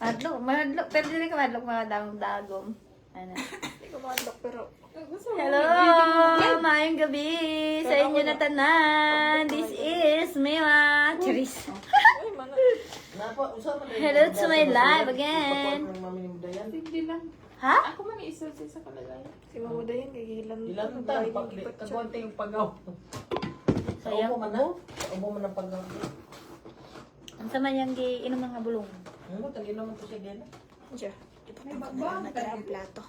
Madlok. Pero hindi ka madlok mga dagom. Ano? Hindi ko mandok pero... Hello! Mayong gabi sa inyo na tanan. This is Mima. Charis. Ay, mana. Hello to my live again. Hindi lang. Ha? Ako man isa sa kalagayan. Si Mamuda yan, kagilan. Ilan tayo kagwante yung pagaw. Sayang Ubo man na. Ubo man ang pagaw. Ang sama niyang inom mga bulong. Ano, tagino man to siya gana. Diyan. Ipapagod na natira ang plato.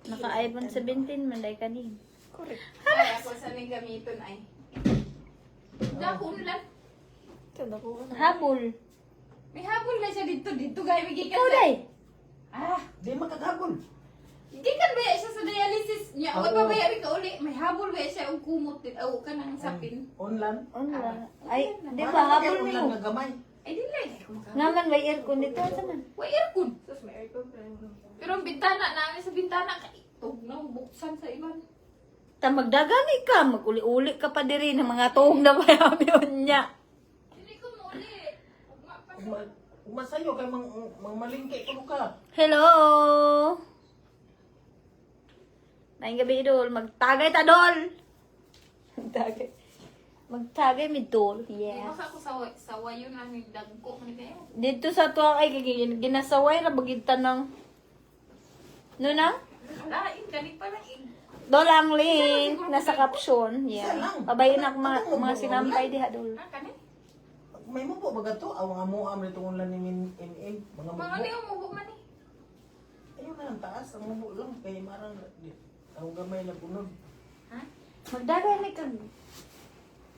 Naka-iPhone 17 man dahil kanin. Correct. Ay, ako sa nang gamiton ay. Dahon lang. Ito, nakuha na. Habol. May habol na siya dito. Dito gaya may gikan Ikaw sa... day. Ah, Di makaghabol. gikan ba siya sa dialysis niya? O Oo. pa ba ka uli? May habol ba siya ang kumot din? O ka nang sapin? Online. Ay, di Ano ba habol online mo? nga gamay? Ay, di lang. Naman may aircon dito. Saan? Way aircon. Tapos may aircon pa rin. Pero ang bintana namin sa bintana, kaitog na buksan sa iban. Ta magdagani ka, maguli-uli ka pa diri ng mga tuong na bayami niya. Hindi ko mo uli. Ugma pa siya. Umasayo kay mang malingke ko ka. Hello. Maayong gabi idol, magtagay ta dol. Magtagay. Magtagay mi dol. Yes. Yeah. Baka ako sa wayo na may dagko. Dito sa tuwa ay ginasaway ra bagita ng no na? Lain, ganit pa lang. Dol ang link nasa caption. Yeah. Isa lang. Pabayin ako mga sinampay diha dol. Ah, kanit? May mo po baga to? Awang amo am nito ulan ni MM. Mga Mga mubo. ni umubo man eh. Ayun na ang taas. Ang mubo lang. Kaya marang ang gamay na punod. Ha? Magdagay mi kag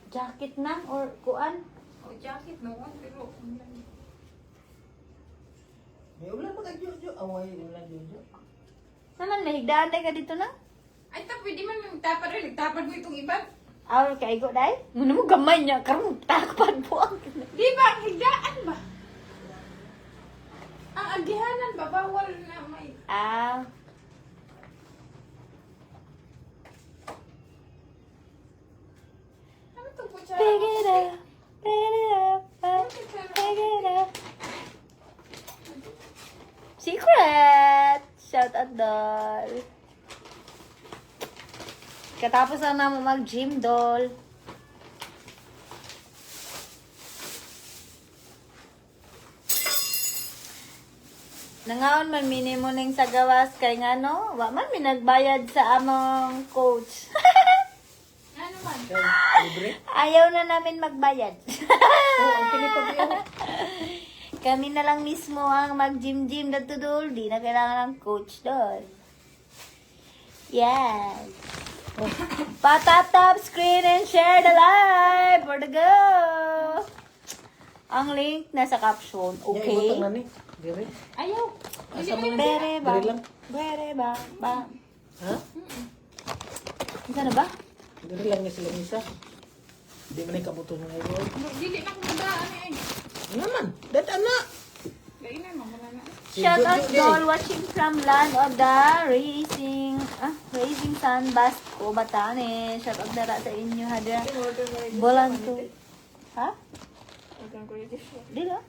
jacket na or kuan. O jacket noon, pero May ulan mga jojo. Away ulan jojo. Naman nahigdaan ka dito na? ay ta pwede man magtapad rin, nagtapad mo itong iba. Aw kay go dai. Muna mo gamay niya karon takpan po ang. Di ba, ang higdaan ba? Ang agihanan ba, bawal na may... Ah. Ano itong kutsara? Pick it up. Pick it up. Pick it up. Secret! Shout out doll. Katapos na naman mag-gym doll. Nangaon man minimo ning sa gawas kay ngano, wa man minagbayad sa among coach. Ano man? Libre? Ayaw na namin magbayad. Oo, ang pinipagyan. Kami na lang mismo ang mag-gym-gym na tudol. Di na kailangan ng coach doon. Yes. Patap screen and share the live for the go. Ang link nasa caption. Okay. Ibutang na ni. Dire. Ayaw. Asa mo na? Bere ba? Dire lang. Bere ba? Ba? Ha? Isa na ba? Dire lang niya sila isa. Hindi man ay kabuto na ngayon. Dili na kung magdaan eh. Naman, dat anak. Gainan mo, wala na. Shout out doll watching from land of the Raising Sun Basco, Batanes. Shout out dara sa inyo hada. Bolang to. Ha? Organ ko ready siya. Di ba?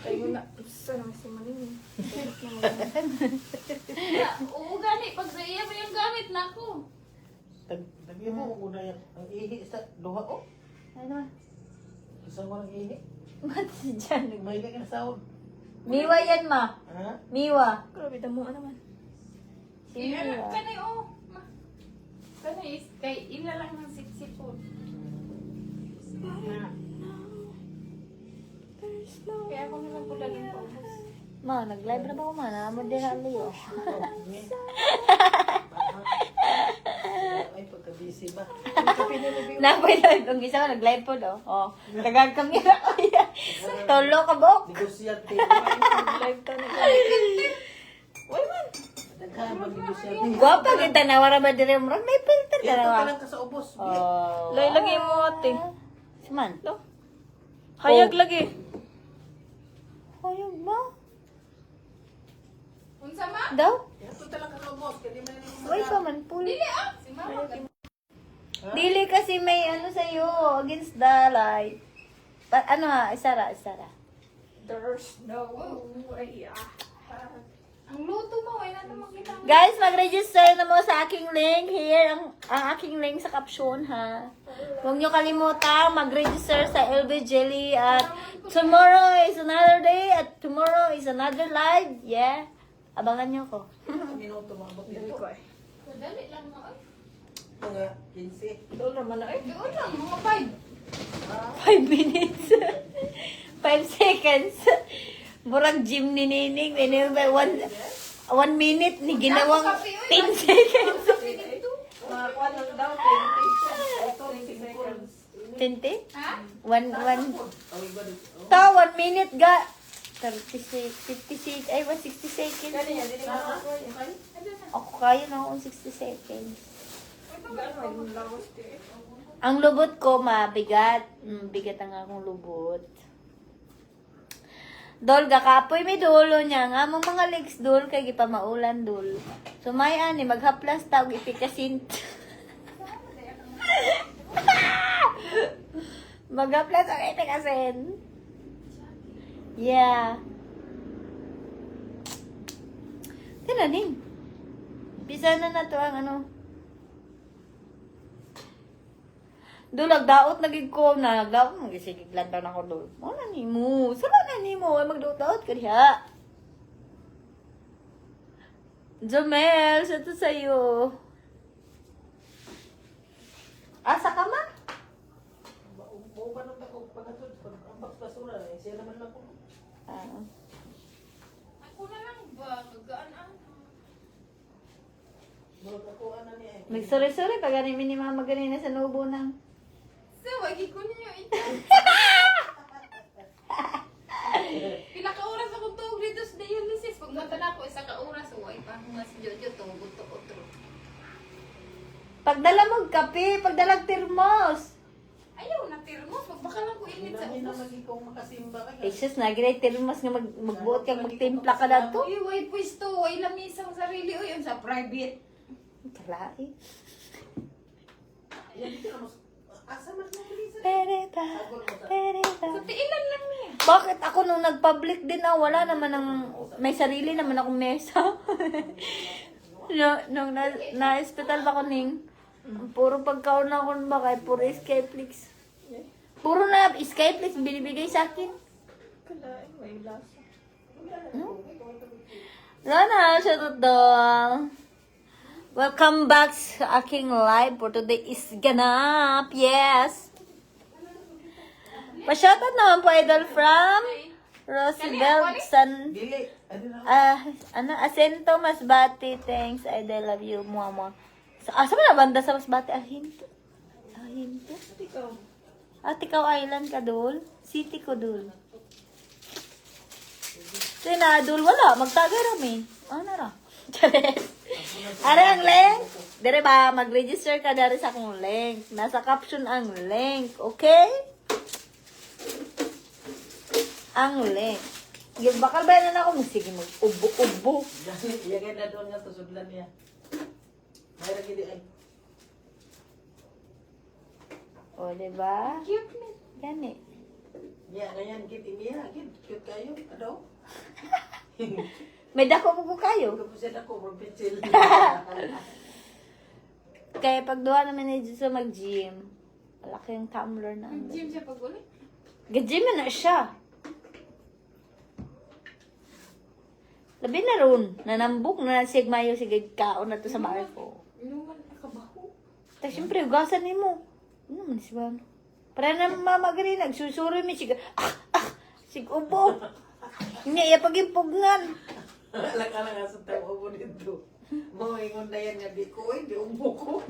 Tayo mo na. Sana mas manin. Oo, gani. Pag sa iya mo yung gamit na ako. Tagyo mo una yan. Ang ihi sa duha ko. Ano? Isa mo ang ihi. What's dyan? May ka na sahod. Miwa yan, ma. Ha? Miwa. Grabe, damuan naman. Si Miwa. Kanay, oh. Kanay, kay ila lang ng sipsipon. Kaya ako nalang pula ng paubos. Ma, nag-live na ba ko, ma? Naman din ang liyo. Ay, pagka-busy ba? Napay na itong isa, nag-live po, no? Oh, tagang kami na ko yan. Tolo ka, Bok. Negosyante. Live ka na. Uy, man. Daghan mag-negosyante. Gwapa kita na, wala ba dire mo? May filter ka Ito na, ka lang ka sa ubos. Oh. Lay, lagay mo, ate. Si man. Hayag lagi. Hayag ba? Unsa ma? Daw? Ito lang ka sa ubos. Kaya di man yung Uy, pa man, pool. Dili ah. Si mama. Dili kasi may ano sa'yo, against the light. Ano ha, isara. There's no way. Ang luto mo, ay na naman kita. Guys, mag-register na mo sa aking link. Here, ang aking link sa caption, ha. Huwag nyo kalimutan, mag-register sa LB Jelly. At tomorrow is another day. At tomorrow is another live. Yeah. Abangan nyo ko. Minuto maabot Dali dito. ko eh. Dali lang mo. Ay. Mga 15. Doon naman na eh. Doon lang, mga 5 5. minutes. 5 seconds. Murag gym ni Nining. One minute ni ginawang 10 seconds. Mga kuwan lang daw, 20 seconds. 20? Ha? One. Awi ba dito? Ta, 1 minute ga. 36, 56, ay 160 seconds. Kani yan, dili ko ako. Ako kaya na akong 60 seconds. Gano'n yung lawas eh. Ang lubot ko, mabigat. Bigat ang akong lubot. Dol, gakapoy may dulo niya. Nga mong mga legs, dol, kay gipamaulan, dol. So, may ani, maghaplas ta, og ipikasint. Maghaplas ang ipikasint. Yeah. Tinaning. Bisa na to ang ano. Doon, nagdaot nagig ko na. Nagdaot, magisigig lang daw na ko doon. O na ni mo. Sala na ni mo. Ay, magdaot-daot ka diha. Jomel, sa to sa'yo. Asa ka ma? Mau ba nang ako pagkatod? Pag-ambak basura na, siya naman lang ko. Ah. Ako na lang ba? Gagaan ang. Murag ako ana niya eh. Magsuri-suri pag ganin ni mama ganina sa nubo ng. So, wagi ko niyo ito. Pila ka oras ako tuog dito sa dialysis. Pag mata na ako, isa ka oras. Uway pa. Nga si Jojo, tuog ito otro. Pagdala mo kape, pagdalag termos. Ayaw na termos. Pag baka lang ko init sa Hindi ubos. naman ikaw makasimba ka. Eh, sus, naginay termos nga magbuot kang magtimpla ka na to. Uy, way pwesto. Way lamisang sarili. Uy, yung sa private. Kalai. Yan dito na mas... Asa man mo bilisan? Pereta, pereta. So, tiilan lang niya. Bakit ako nung nag-public din wala naman may sarili naman akong mesa. nung na-hospital ba ko ning, puro pagkaon na ako ba kay puro Skyflix. Puro na Skyflix binibigay sa akin. Kalain, may lasa. Lana, siya totoo. Welcome back sa aking live for today is ganap. Yes. Pa-shoutout naman po idol from Rosibel San Dili. Ano na? Asento Masbate. Thanks. Idol love you. Mama. Asa ba na banda sa Masbate? Ahinto. Ahinto. Ikaw. Tikaw Island ka dul. City ko dul. Sina dul wala magtagay rami. Ano ra? Are ang link. Dire ba mag-register ka dari sa akong link. Nasa caption ang link, okay? Ang link. Yung bakal ba na ako sige mag-ubo-ubo. Gani, iya na doon nga to sudlan niya. Mayroon gini ay. O, diba? Cute na. Gani. Niya ganyan gid niya, gid cute kayo. Ano? May dako mo ko kayo. Kapusin ako from pencil. Kaya pag duha naman na dito sa mag-gym, malaki yung tumbler na. Gym siya pag ulit. Gym na siya. Labi na ron. Nanambok na sigmayo sige kaon na to sa barko. Inuman nakabaho. Tapos siyempre, ugasan ni mo. Ano man si Bano? Para na mama gani, nagsusuri mi sig ubo. Hindi, iya pag-impugnan. Alak-alak nga sa tao mo dito. Ingon na yan nga di ko, di umbo ko.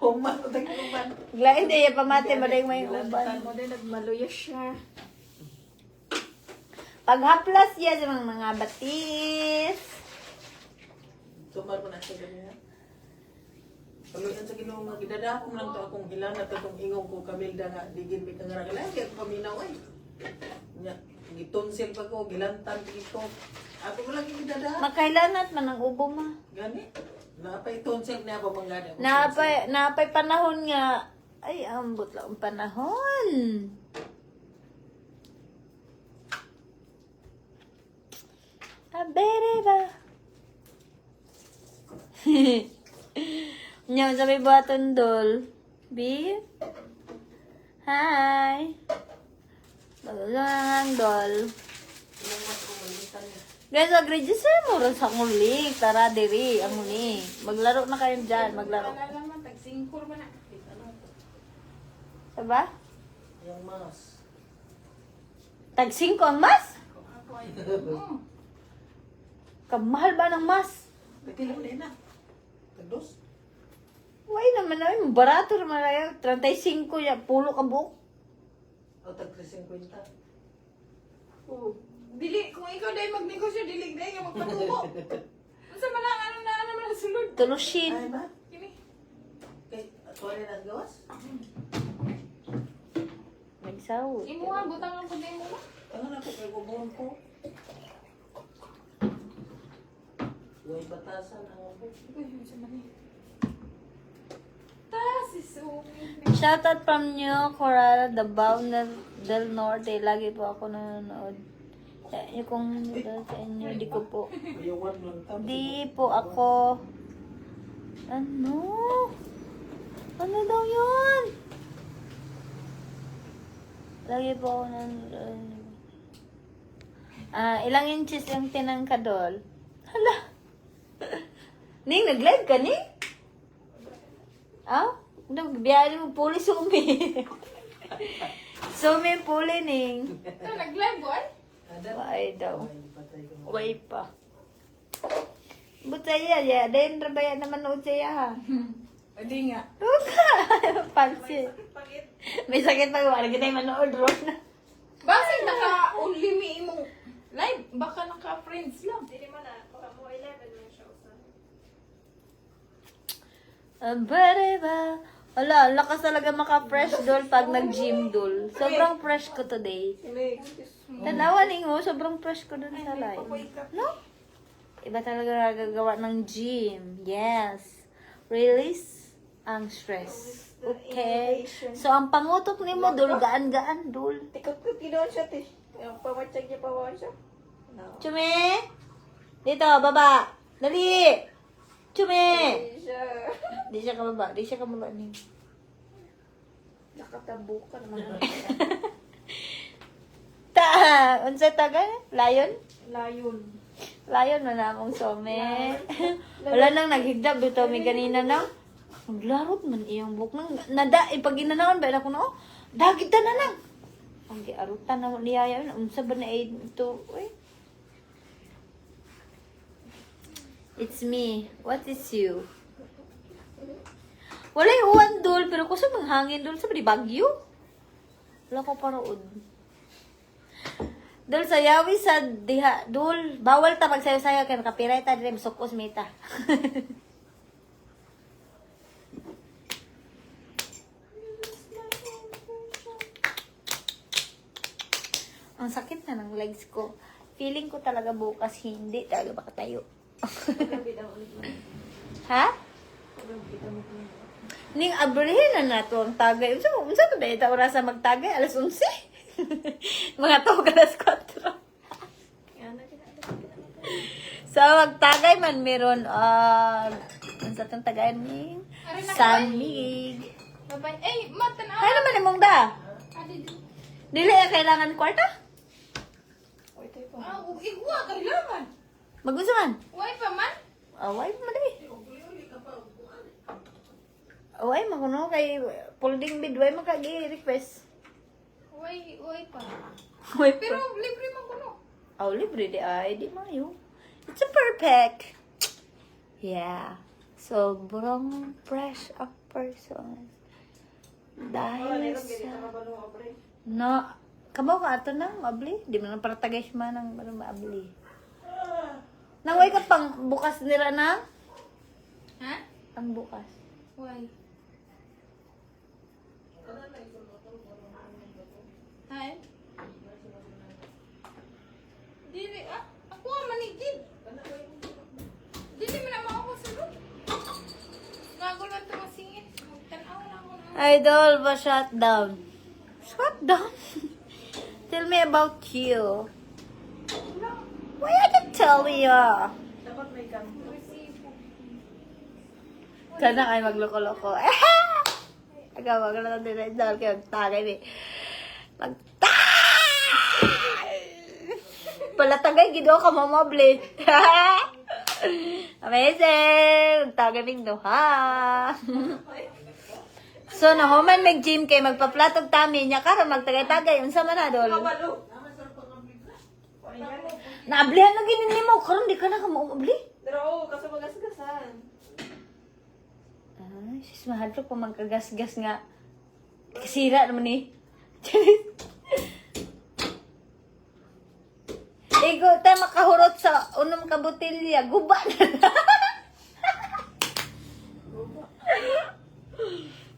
Human o tag-uman. Glain, iya pamati, maday may uban. Lantan mo din, nagmaluya siya. Paghaplas yan sa mga batis. Sumar mo na siya ganyan. Paluyan sa ginoo nga gidada ko lang to akong hilan at itong ingong ko kamilda nga digin mi kang ragala kaya paminaw ay. Nya gitonsil pa ko gilantan dito. Ako mo lang gidada. Makailanat man ang ubo ma. Gani. Napay tonsil na ba mangada. Napay panahon nga. Ay, ambot lang ang panahon. bereba. Nyo, sabi buhaton dol. B? Hi. Bagang dol. Ilang mas ko malitan niya. Guys, mag-register mo rin sa akong link. Tara, diri, ang link. Maglaro na kayo dyan, maglaro. Wala naman, tag-singkor ba na? Diba? Yung mas. Tag-5 ang mas? Oo. Kamahal ba ng mas? Nagkilang din na. Tagdos. Why naman na yun. Barato naman na yun. 35 ya. Pulo ka buok. O tag 350. Oo. Dili, kung ikaw dahil magnegosyo, dili dahil nga magpatubo. Unsa man ang ano na naman ang sulod? Tulushin. Ay ba? Kini. Kay atuwa rin ang gawas? Nagsawot. Imo nga, butang ang kundi mo. Tangan ako kay gubon ko. Huwag batasan ang ako. Uy, unsa man eh. Tas, isumi. Shoutout from New Coral, Davao del Norte. Lagi po ako nanonood. Yung kung sa inyo, di ko po. Ayawan lang tamo. Di po ako. Ano? Ano daw yun? Lagi po ako nanonood. Ilang inches yung tinangkadol? Hala. Ning, nag-live ka, Ning? Ah? Biyahe mo puli sumi. Sumi puli, Ning. Ito, nag-live, boy? Why daw? Ay, patay ko. Way pa. Butaya, ya. Dahin rabaya naman nood siya, ha? Hindi nga. Tuka! Pansin. May sakit pa wala kita yung manood, Ron. Basta naka-only me imong live. Baka naka-friends lang. Hindi man na. Baka mo 11 man siya usan. Bereba. Wala, lakas talaga maka-fresh doll pag nag-gym doll. Sobrang fresh ko today. Hindi. Tanawa mo, sobrang fresh ko dun sa live. No? Iba talaga nagagawa ng gym. Yes. Release ang stress. Okay. So, ang pangutok ni mo, dul, gaan-gaan, dul. Tikot ko tinoon siya, te. Yung pamatsag niya pawawan siya. No. Chumi! Dito, baba! Dali! Chumi! Hindi siya. Di siya kababa. Di siya kababa ni. Nakatabukan naman. Unsa taga? Lion? Layon. Lion na namong some. Wala nang naghigdab dito mi ganina na. Naglarot man iyang buk nang nada pag inanaon ba ako no? Dagit na nang. Ang giarutan na niya yan. Unsa ba na ito? Uy. It's me. What is you? Walay uwan dul pero kusa manghangin dul sa di bagyo. Wala ko parood. Dul sayawi sa diha dul bawal ta magsayaw-sayaw kay copyright ta dire sukos meta. Ang sakit na ng legs ko. Feeling ko talaga bukas hindi talaga makatayo. Ha? Ning abrihin na nato ang tagay. Unsa to dahil ta oras sa magtagay? Alas 11? Mga tawag alas 4. So, magtagay man meron, unsa tong tagay ni? Sanmig. Babay. Eh, mata na. Ano naman imong da? Adi, Dili kailangan kwarta? igwa ka laman. Magusto man? Why pa man? Away mo dali. Away mo kuno kay folding bed way mo kagi request. Why pa. Way Pero libre man kuno. oh, libre di ay di mayo. It's a perfect. Yeah. Sobrang fresh ang person. Dahil sa... No, kabaw ka ato na, mabli. Di mo na para tagay siya ng mabli. Naway ka pang bukas nila na? Ha? Ang bukas. Why? Hi? Dili, ako ang manigid. Dili mo naman ako sa loob. Nagulan ito masingit. Magtanaw na ako na. Idol ba shutdown? Shutdown? Tell me about you. Why I can tell you? Dapat may gan. Sana ay magloko-loko. Agawa ka na lang din na dahil kayo tagay eh. Palatagay, gido ka mamabli. Amazing! Tagay ming duha. So, nahuman mag-gym kay magpaplatog tami niya karon magtagay-tagay. Unsa man na, Dol? Naablihan na ginin mo. Karon di ka na kamumabli. Pero kasi magasgasan. Ay, sis, mahal to kung magkagas-gas nga. Kasira naman eh. Igo, tayo makahurot sa unang kabutilya. Guba na na.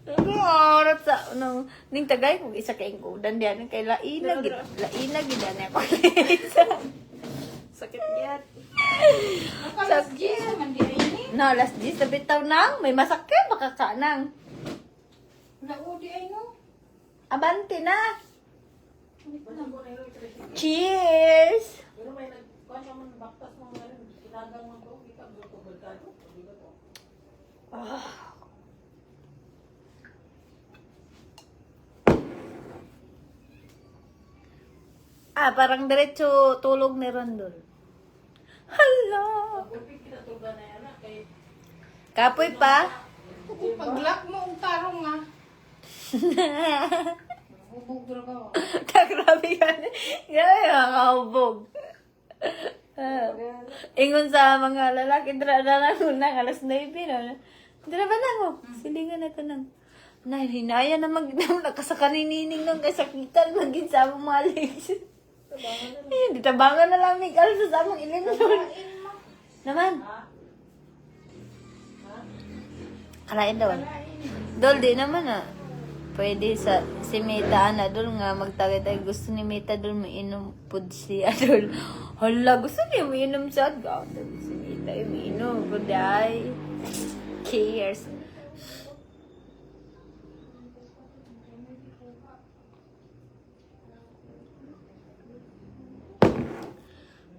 Makahurot sa unang... Ning tagay, kung isa kayong udan diyan, kay lainag. Lainag, gidan ako. Sakit yan. Nakalas Jis naman di ay ni. No, last G's, nabitaw nang. May masakit, makakanang. Naudi ay no. Abante na. Cheers! Pero may nagkuhan naman baktas mo nga rin. Kinagang mo ko, kita mo ko merkado. Hindi ko. Parang diretso tulog ni Rondol. Hala! Pagpipit kinatugan na yan na kay Kapoy pa? Paglak mo ang tarong nga. Hubog ka. Grabe yan. Yan ang kahubog. Ingon sa mga lalaki, dira na lang alas 9, no? Dira ba na mo? Silingan na ko nang. Nay, hinaya na nakasaka ni Nining nung kasakitan, maging sa among mga legs. Ayun, ditabangan na lang, Miguel, sa among ilim nun. Naman. Kalain daw. Dol, di naman pwede sa si Mita na dol nga magtagay-tagay. Gusto ni Mita dol mainom pud siya dol. Hala, gusto niya mainom siya. Gawin si Mita mainom pud ay. Cheers.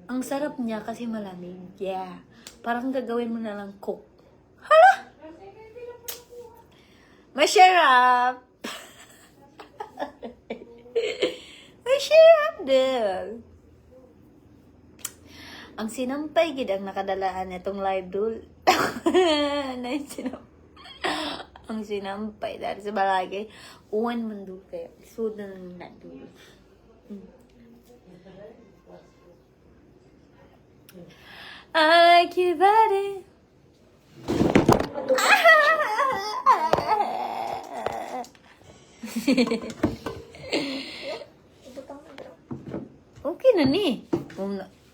Ang sarap niya kasi malamig. Yeah. Parang gagawin mo na lang coke. Hala! Masarap! Masarap din. Ang sinampay gid ang nakadalaan nitong live dul. Ang sinampay dahil sa balagay. Uwan man dul kayo. Isud na na dul. I like your body. Okay na ni.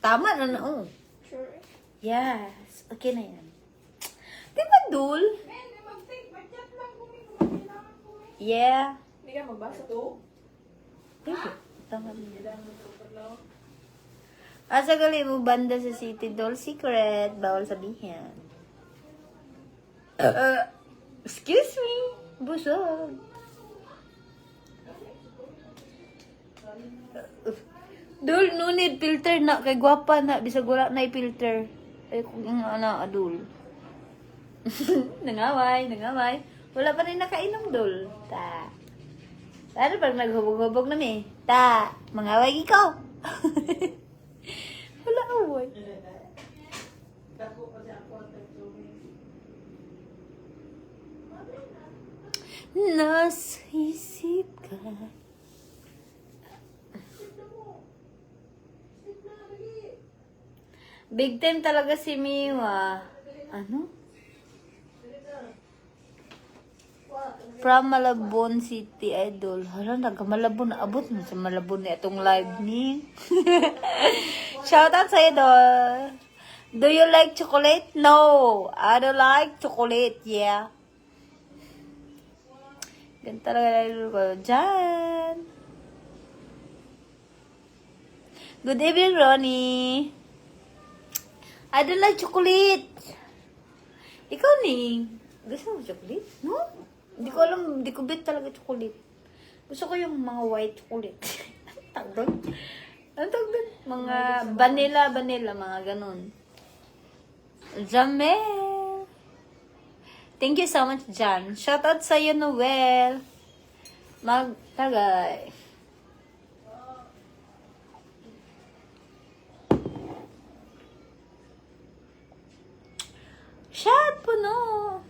Tama na na. Oh. Sure. Yes. Okay na yan. Di ba, Dul? Men, mag-take, mag-chat lang kung kailangan ko. Yeah. Hindi ka magbasa to. Thank you. Tama na. Asa gali mo banda sa City Doll? Secret. Bawal sabihin. Excuse me. Busog. Dul, no need filter na. Kay gwapa na. Bisag wala na i-filter. Ay, kung yung Dul. Nangaway. Wala pa rin nakainom, Dul. Ta. Ano pag naghubog-hubog na mi? Ta. Mangaway ikaw. Wala away. Nasa isip ka. Big time talaga si Miwa. Ano? From Malabon City, Idol. Hala, nagka-Malabon. Abot mo sa Malabon na itong live ni. Shoutout sa'yo, Idol. Do you like chocolate? No. I don't like chocolate, yeah. Ganun talaga Idol ko. Diyan. Good evening, Ronnie. I don't like chocolate. Ikaw ni, gusto mo chocolate? No? Hindi ko alam, hindi ko bet talaga chocolate. Gusto ko yung mga white chocolate. Ang tawag doon? Ang tawag doon? Mga vanilla, mga ganun. Jamel! Thank you so much, Jan. Shoutout sa'yo, Noel. Magtagay. Shut puno.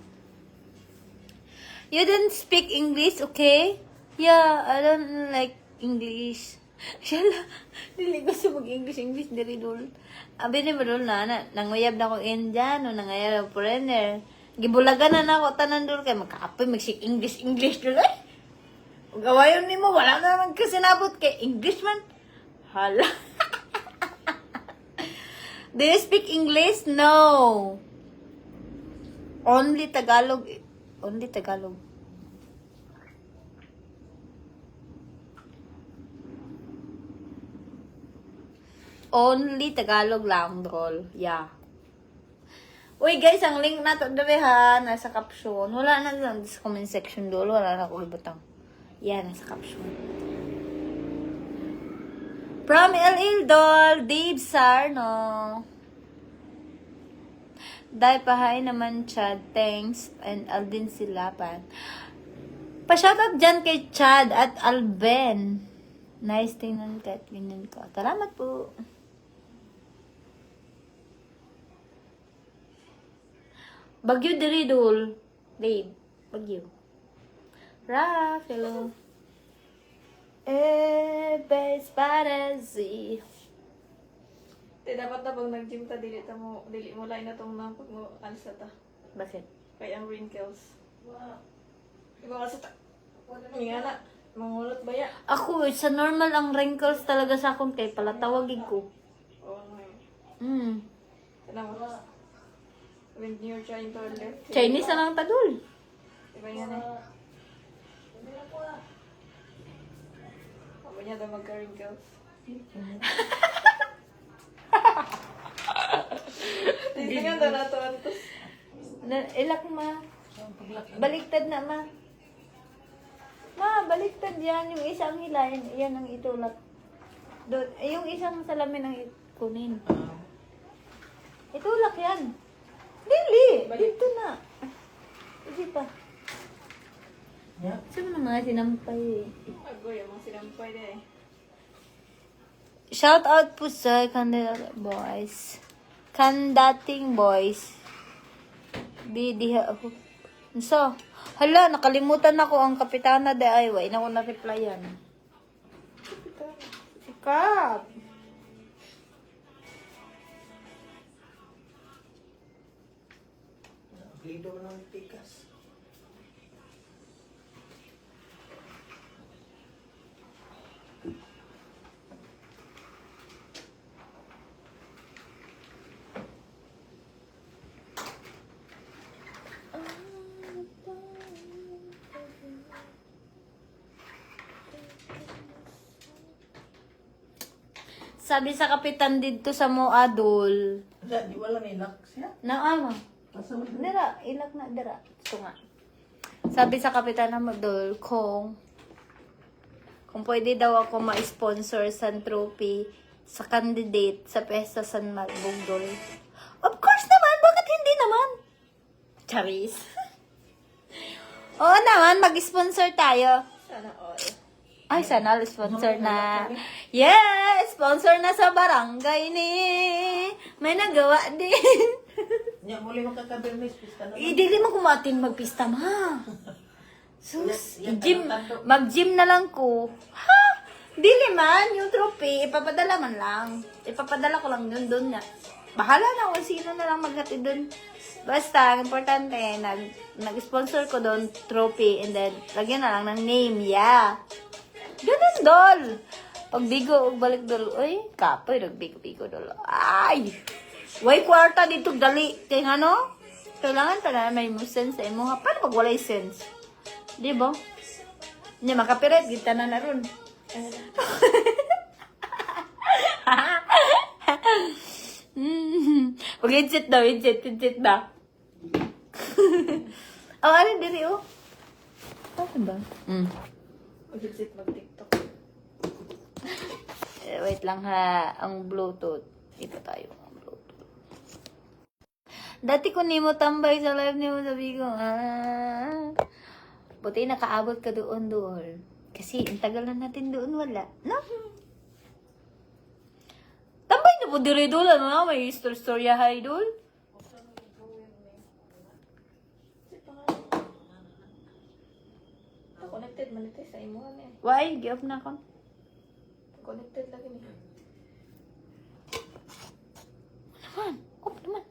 You didn't speak English, okay? Yeah, I don't like English. Shala, dili ko sa mag-English diri dul. Abi ni dul nanguyab na ko Indian o nanguyab ako foreigner. Gibulagan na ako tanan dul kay magkaapoy magsik English dul eh. Ug gawayon nimo wala na man kasinabot kay English man. Hala. Do you speak English? No. Only Tagalog. Only Tagalog. Only Tagalog lang, dol. Yeah. Uy, guys, ang link na to dali ha. Nasa caption. Wala na lang sa comment section, dol. Wala na ako ibutang. Yeah, nasa caption. From LL, dol. Dave Sarno. Dahil pahay naman, Chad. Thanks. And Aldin Silapan. Pa-shoutout dyan kay Chad at Alben. Nice tingnan ka at ganyan ka. Salamat po. Bagyo diri dul. Babe. Bagyo. Raf, hello. Best paradise. Te, dapat na pag nag-gym ta, dili mo lain na itong pag mo alsa ta. Bakit? Kaya ang wrinkles. Iba alsa ta. Nga na, mangulot ba ya? Ako, sa normal ang wrinkles talaga sa akong kay palatawagin ko. Oo, ano yun. Tanawa. When you're trying to lift. Chinese na lang tagol. Diba yan eh? Ako niya daw magka-wrinkles. Tingnan daw na ito, Antos. Ilak ma. Baliktad na ma. Ma, baliktad yan. Yung isang hilahin, yan ang itulak. Doon, yung isang salamin ang kunin. Itulak yan. Dili! Dito na. Hindi pa. Yeah. Saan mo na mga sinampay eh. Agoy, ang mga sinampay na eh. Shout out po sa Kandating boys. Bidiha ako. So, hala, nakalimutan ako ang kapitana de ay way na ko na-replyan. Sikap. Lido mo ng tikas. Sabi sa kapitan dito sa Moadol. Di wala may lock siya. Naama. Asa mo? Dira, ilak na dira. Ito nga. Sabi sa kapitan ng Moadol, kung pwede daw ako ma-sponsor sa trophy sa candidate sa Pesta San Bugdol. Of course naman! Bakit hindi naman? Charis. Oo naman, mag-sponsor tayo. Sana all. Ay, sana sponsor na. Yes! Sponsor na sa barangay ni. May nagawa din. Nya muli makakabirmis pista na. Dili mo kumating magpista ma. Sus, mag-gym na lang ko. Ha? Dili man, yung trophy, ipapadala man lang. Ipapadala ko lang dun nga. Bahala na kung sino na lang maghatid dun. Basta, ang importante, nag-sponsor ko dun trophy and then, lagyan na lang ng name, yeah. Ganun, dol. Pag bigo, balik dol. Uy, kapoy, nagbigo-bigo dol. Ay! Way kwarta dito, gali. Kaya ano? Kailangan pa na may sense sa imo. Paano pag walay sense? Di ba? Hindi, makapiret. Gita na na ron. Pag-insit daw, insit daw. Oh, ano diri, oh? Ano ba? Mag-visit mag-tiktok. Wait lang ha. Ang Bluetooth. Ito tayo. Ang Bluetooth. Dati ko nimo tambay sa live nimo. Sabi ko, buti nakaabot ka doon. Kasi, ang tagal na natin doon wala. No? Tambay na po dire doon. Ano na? May storya ha doon. Connected man ito sa imo na eh. Why? Give na ako. Connected lagi niya. Naman. Off naman.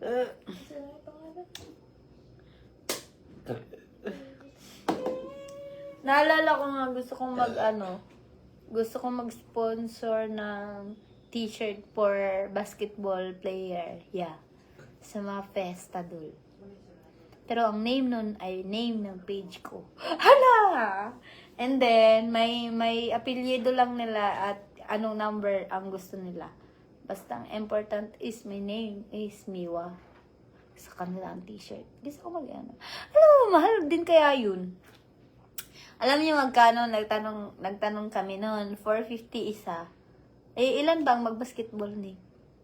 Kasi na yung pangalan. Naalala ko nga gusto kong mag-sponsor ng t-shirt for basketball player. Yeah. Sa mga festa dul. Pero ang name nun ay name ng page ko. Hala! And then, may apelyido lang nila at anong number ang gusto nila. Basta ang important is my name is Miwa. Sa kanilang t-shirt. Gusto ko mag-ano. Alam mo, mahal din kaya yun. Alam niyo magkano, nagtanong kami noon, 450 isa. Eh, ilan bang mag-basketball ni?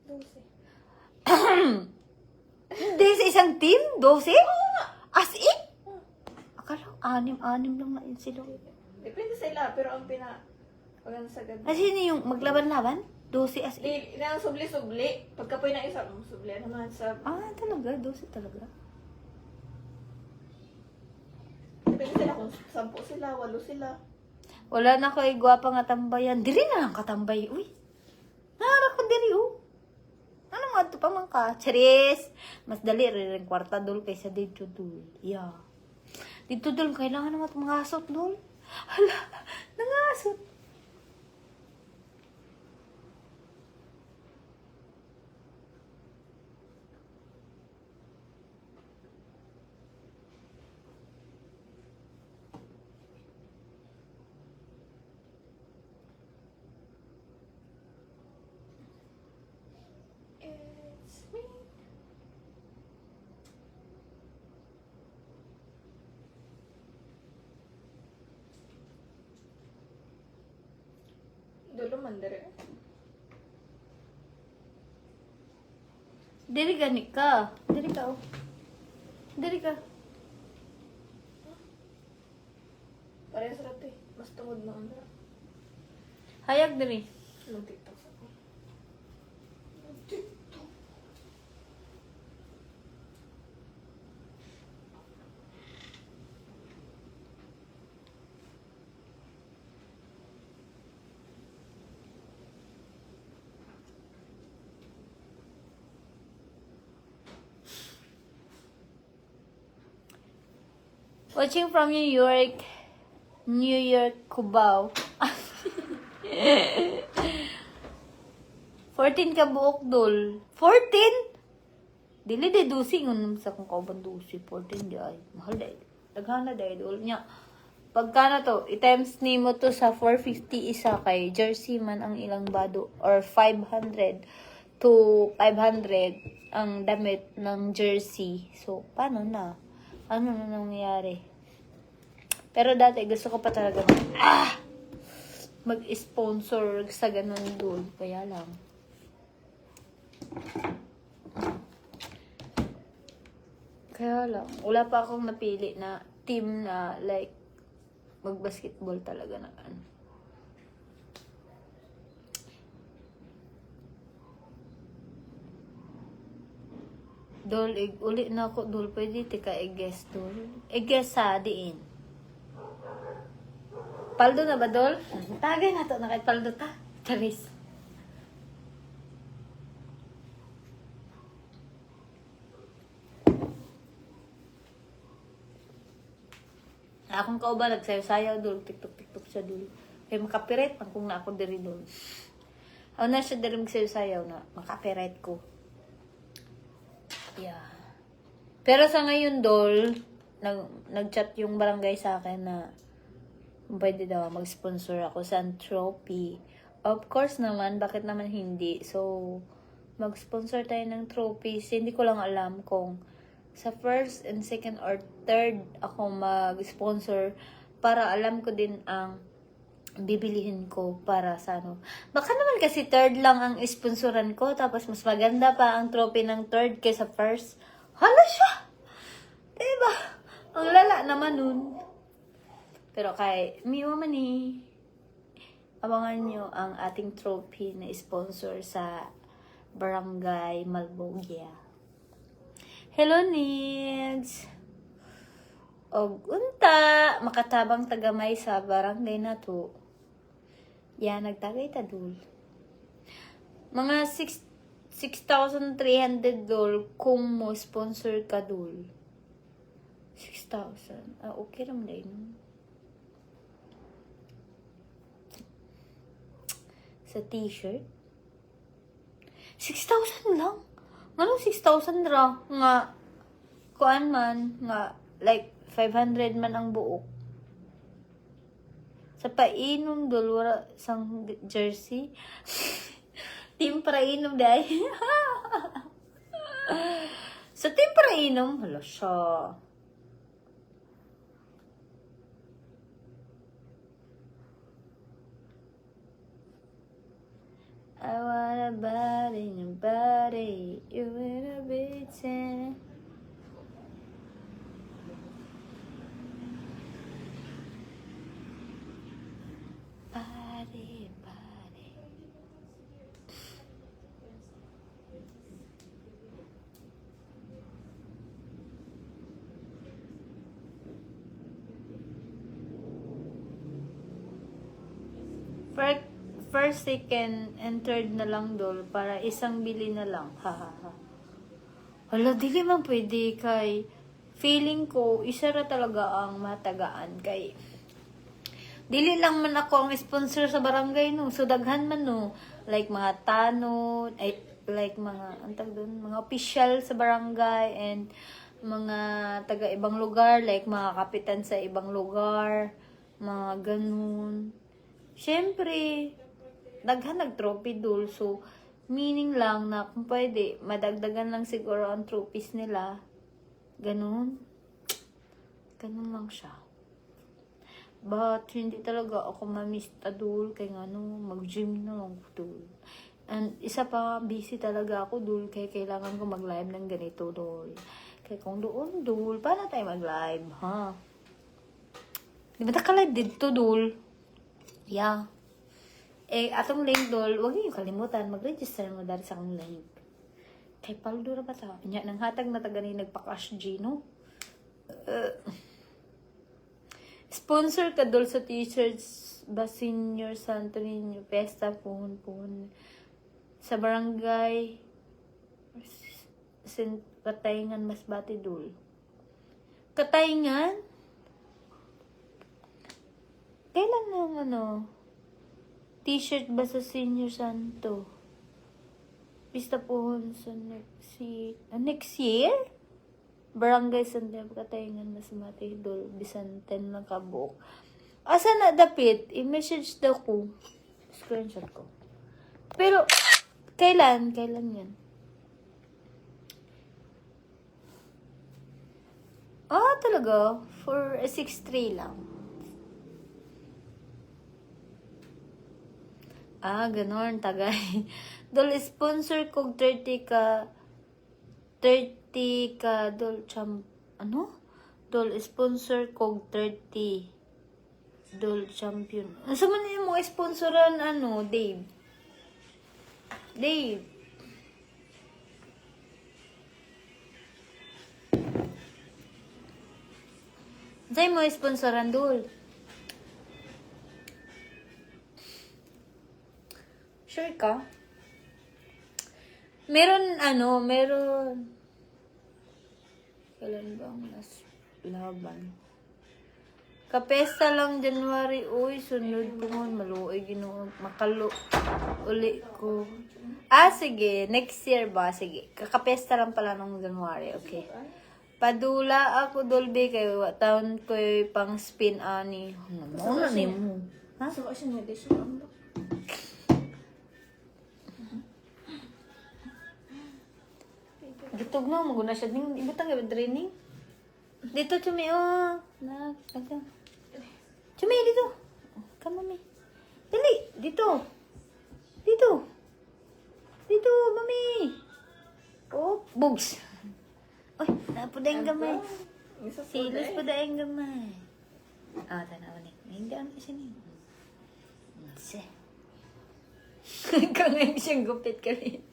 12. Hindi, sa isang team? 12? As in? Akala ko, 6 lang na yun sila. Depende sa ila, pero ang pagano sa ganda. As in, yung maglaban-laban? 12 as in? Di, na subli-subli. Pagkapoy na isa, subli naman sa... Ah, talaga? 12 talaga? Depende sila kung 10 sila, 8 sila. Wala na ko gwapa nga tambayan. Diri na lang katambay. Uy, naharap ko diri, oh. Ano nga ito pa man ka? Charis! Mas dali rin kwarta dul kaysa dito dul. Yeah. Dito dul, kailangan naman itong mga asot dul. Hala, nangasot. It's me. Dulo man dire. Diri gani ka. Diri ka, oh. Diri ka. Parehas sa rati. Mas tungod na ano. Hayag diri. Nung TikTok sa ko. Watching from New York, Cubao. 14 ka buok dul. 14? Dili de dusi ngun sa kung kauban dusi 14 di ay. Mahal day. Daghana day dul nya. Pagka na to, i-times nimo to sa 450 isa kay jersey man ang ilang bado or 500 to 500 ang damit ng jersey. So, paano na? Ano na nangyayari? Pero dati, gusto ko pa talaga mag-sponsor sa ganun doon. Kaya lang. Wala pa akong napili na team na like mag-basketball talaga na ano. Dol, uli na ako, Dol. Pwede tika i-guess, Dol. I-guess ha, diin. Paldo na ba, Dol? Tagay na to, nakay paldo ta. Charis. Akong kauban, nagsayaw-sayaw, Dol. Tiktok siya, Dol. Kaya makapiret, pang kung na ako diri, Dol. Ako na siya diri magsayaw-sayaw na makapiret ko. Yeah. Pero sa ngayon, Dol, nag-chat yung barangay sa akin na pwede daw mag-sponsor ako sa trophy. Of course naman, bakit naman hindi? So, mag-sponsor tayo ng trophies. Hindi ko lang alam kung sa first and second or third ako mag-sponsor para alam ko din ang bibilihin ko para sa ano. Baka naman kasi third lang ang sponsoran ko, tapos mas maganda pa ang trophy ng third kaysa first. Hala siya! Diba? Ang lala naman nun. Pero kay Miwa Mani, abangan nyo ang ating trophy na sponsor sa Barangay Malbogia. Hello, Nids! Og unta, makatabang tagamay sa barangay na to. Yan, nagtagay ta dul. Mga 6,300 dul kung mo sponsor ka dul. 6,000. Okay naman na yun. Sa t-shirt? 6,000 lang? Anong 6,000 ra? Nga, kuan man, nga, like, 500 man ang buok. Sa painom, dul, wala sang jersey. Team prainom dahil. Sa team prainom, hala siya. I want a body, nobody, you in a bitch. Body, body. First, second, and third na lang dol para isang bili na lang. Hahaha. Hala, dili man pwede kay feeling ko isa ra talaga ang matagaan kay dili lang man ako ang sponsor sa barangay no. So daghan man no. Like mga tanod, like mga antag doon, mga official sa barangay and mga taga ibang lugar like mga kapitan sa ibang lugar, mga ganun. Syempre, daghan nag-trophy dul. So, meaning lang na kung pwede, madagdagan lang siguro ang trophies nila. Ganun. Ganun lang siya. But, hindi talaga ako mamista dul. Kaya nga, no, mag-gym na lang dul. And, isa pa, busy talaga ako dul. Kaya kailangan ko mag-live ng ganito dul. Kaya kung doon dul, paano tayo mag-live, ha? Di ba taka-live dito dul? Yeah. Atong link dol, huwag niyo kalimutan, mag-register mo dahil sa akong link. Kay Paldo na ba ta? Nya, nang hatag na tagani nagpa-cash G, no? Sponsor ka dol sa t-shirts ba Senior Santo Niño Pesta puhon sa barangay Katayngan Masbate dol. Katayngan? Kailan ng t-shirt ba sa Senior Santo? Pista pohon sa next year? Barangay Santiago Katayngan Masbate dol Bisanten ng Kabuok. Asa na dapit? I-message daw ko. Screenshot ko. Pero kailan yan? Talaga? For 6-3 lang. Ganon, tagay. Dol, sponsor kog 30 ka, dol, Dol, sponsor kog 30. Dol, champion. Asa man yung mga sponsoran, Dave? Dave. Sa'yo mo sponsoran, Dol? Sure ka? Meron. Kailan ba ang last laban? Kapesta lang January. Uy, sunod ko man. Maluoy, ginoo. Uli ko. Sige. Next year ba? Sige. Kakapesta lang pala nung January. Okay. Padula ako, Dolby. Kayo, taon ko pang spin ani. Ano na mo? Ha? So, kasi nag-isip ang Gitog na, maguna siya. Ibutang gabi training. Dito, Chumi, Chumi, dito. Come, mami. Dali, dito. Dito. Dito, mami. Oh, bugs. Uy, napuda yung gamay. Isa po Silos po dahil yung gamay. Ah, tanaw ni. Hindi ano kasi ni. Sige. Ikaw ngayon siyang gupit ka rin.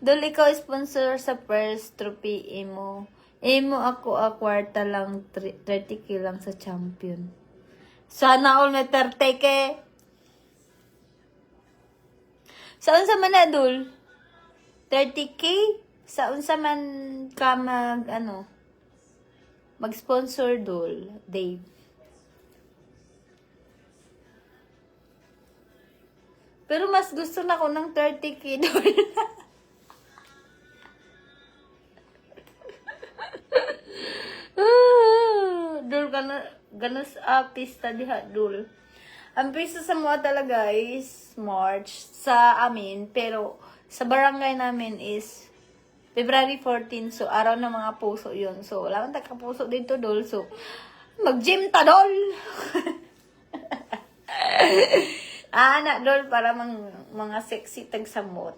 Dol, ikaw sponsor sa first trophy imo. Imo ako a kwarta lang 30k lang sa champion. Sana all na 30k. Saan sa man na, Dol? 30k? Saan sa man ka mag-sponsor, Dol, Dave? Pero mas gusto na ko ng 30k, Dol. Dol, ganas pista diha, Dol. Ang pista sa mga talaga is March sa amin, pero sa barangay namin is February 14, so araw ng mga puso yun. So, wala man puso dito, Dol. So, mag-gym ta, Dol! Anak, Dol, para mga sexy tagsamot.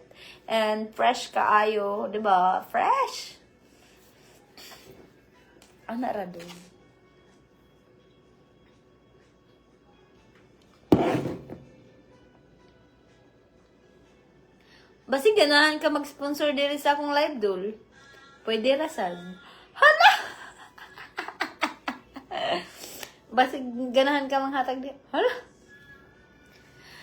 And fresh kaayo, di ba? Fresh! Anak ra, Dol. Basig ganahan ka mag-sponsor diri sa akong live, Dol. Pwede rasan. Hala! Basig ganahan ka manghatag di. Hala!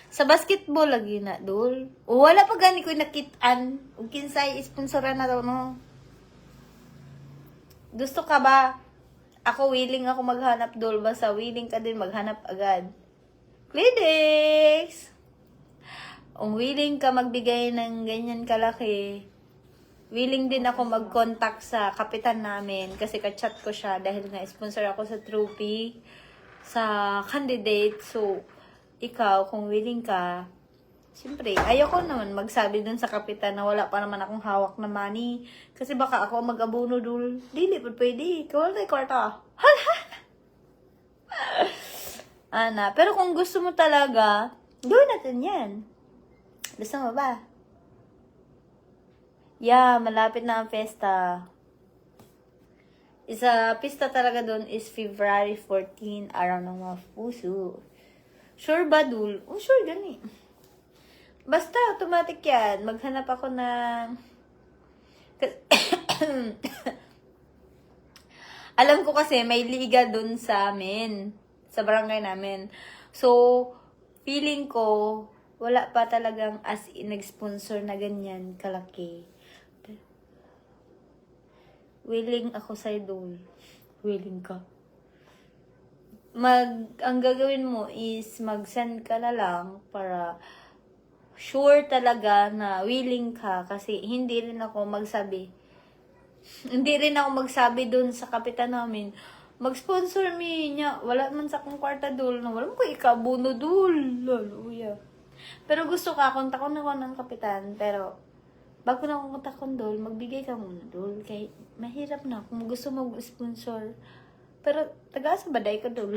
Sa basketball lagi na, Dol. O wala pa gani ko nakit-an. Ug kinsay sponsoran na daw, no? Gusto ka ba? Ako willing ako maghanap, Dol. Basta willing ka din maghanap agad. Clidex! Kung willing ka magbigay ng ganyan kalaki, willing din ako mag-contact sa kapitan namin kasi ka-chat ko siya dahil nga sponsor ako sa trophy sa candidate. So, ikaw, kung willing ka, siyempre, ayoko naman magsabi dun sa kapitan na wala pa naman akong hawak na money. Kasi baka ako mag-abono, Dul. Dili, pwede. Kawal tayo kwarta. Ana, pero kung gusto mo talaga, gawin natin yan. Gusto mo ba? Yeah, malapit na ang pesta. Isa pista talaga doon is February 14, araw ng mga puso. Sure ba, Dul? Oh, sure, gani. Basta, automatic yan. Maghanap ako ng... Alam ko kasi, may liga doon sa amin. Sa barangay namin. So, feeling ko, wala pa talagang as in nag-sponsor na ganyan kalaki. Willing ako sa Dol. Willing ka. Ang gagawin mo is mag-send ka na lang para sure talaga na willing ka kasi hindi rin ako magsabi. Hindi rin ako magsabi dun sa kapitan namin, mag-sponsor me niya. Wala man sa akong kwarta, Dol. Wala mo ko ikabuno, Dol. Laluya. Pero gusto ka, kontak ko na ko ng kapitan. Pero, bago na akong kontak ko, Dol, magbigay ka muna, Dol. Kaya, mahirap na kung gusto mag-sponsor. Pero, taga sa baday ka, Dol.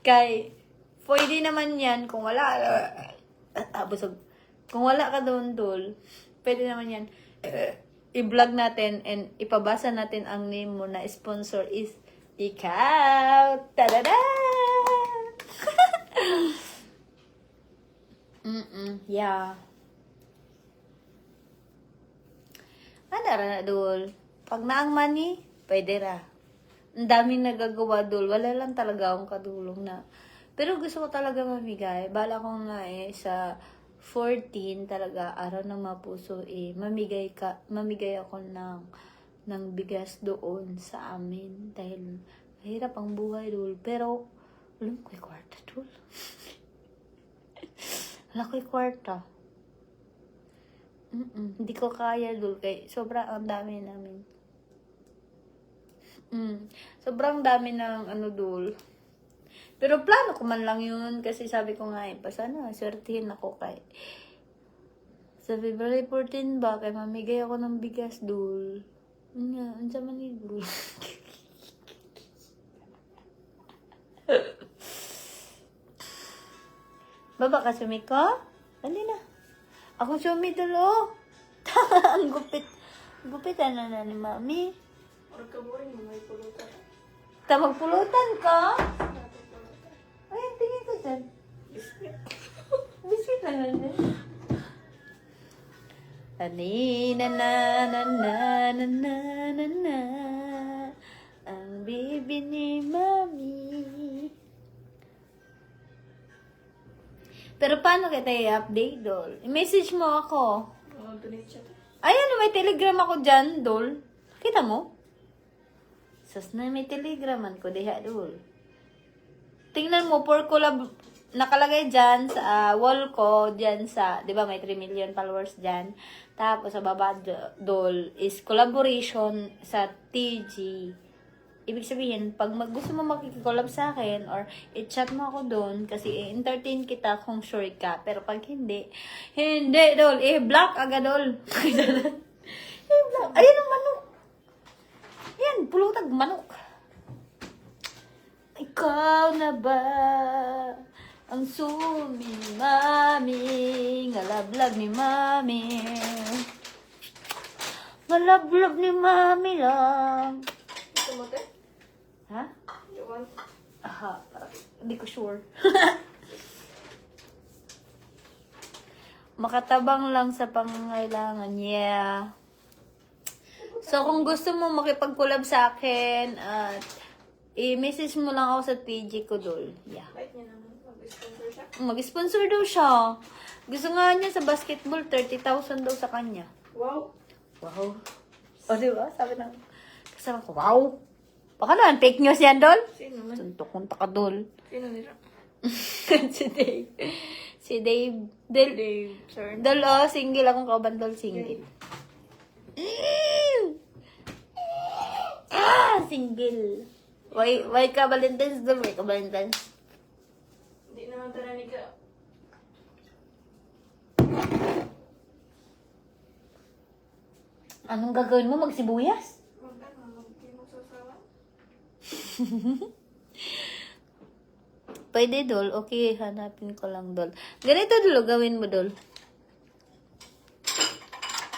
Kaya, pwede naman yan kung wala. Busog. Kung wala ka doon, Dol, pwede naman yan. I-vlog natin and ipabasa natin ang name mo na sponsor is ikaw. Tadada! Yeah. Ra na, Dol. Pag naang money, pwede ra. Ang daming nagagawa, Dol. Wala lang talaga akong kadulong na. Pero gusto ko talaga mamigay. Bala ko nga sa 14 talaga, araw ng mapuso mamigay ako ng bigas doon sa amin. Dahil mahirap ang buhay, Dol. Pero, alam ko yung kwarta, Dol. Wala ko yung kwarta. Hindi ko kaya, Dol. Kaya sobrang ang dami namin. Sobrang dami ng Dol. Pero plano ko man lang yun. Kasi sabi ko nga sana swertihin ako kay sa February 14 ba, kay mamigay ako ng bigas, Dol. Nga, ansa man ni Dol. Baba ka, sumi ko? Dali na. Ako sumi dulo. Ang gupit. Gupit na ni mami. Or ka boring mo may pulutan. Magpulutan ka? Ay, ang tingin ko dyan. Biscuit lang lang din. Ani na na na na na na na na ang baby ni mami. Pero paano kita i-update, Dol? I-message mo ako. Oh, donate siya. Ayan, may telegram ako dyan, Dol. Kita mo? Sus na may telegraman ko, diha, Dol. Tingnan mo, for collab, nakalagay dyan sa wall ko, dyan sa, di ba may 3 million followers dyan. Tapos sa baba, Dol, is collaboration sa TG. Ibig sabihin, pag gusto mo makikikolab sa akin, or i-chat mo ako doon, kasi i-entertain kita kung sure ka. Pero pag hindi, Dol, i-block agad, Dol. I-block. Ayun ang manok. Yan, pulutag manok. Ikaw na ba ang sumi ni mami, ngalablab ni mami, ngalablab ni mami lang. Gusto mo, te? Ha? You want? Aha, hindi ko sure. Makatabang lang sa pangangailangan. Yeah. So, kung gusto mo makipag-collab sa akin, at i-message mo lang ako sa TG ko, Dol. Yeah. Like niya naman. Mag-sponsor siya. Mag-sponsor daw siya. Gusto nga niya sa basketball, 30,000 daw sa kanya. Wow. Wow. O, diba? Sabi ng kasama ko, wow. Baka naman, fake news yan, Dol. Sino man? Suntok kong takadol. Sino nila? Si Dave. Si Dave. Dave, sir. Dol, oh, single akong kabandol, single. Single. Why ka Valentine's, Dol? Why ka Valentine's? Hindi naman taranig ka. Anong gagawin mo? Magsibuyas? Magsasawa? Pwede, Dol. Okay, hanapin ko lang, Dol. Ganito, Dol. Gawin mo, Dol.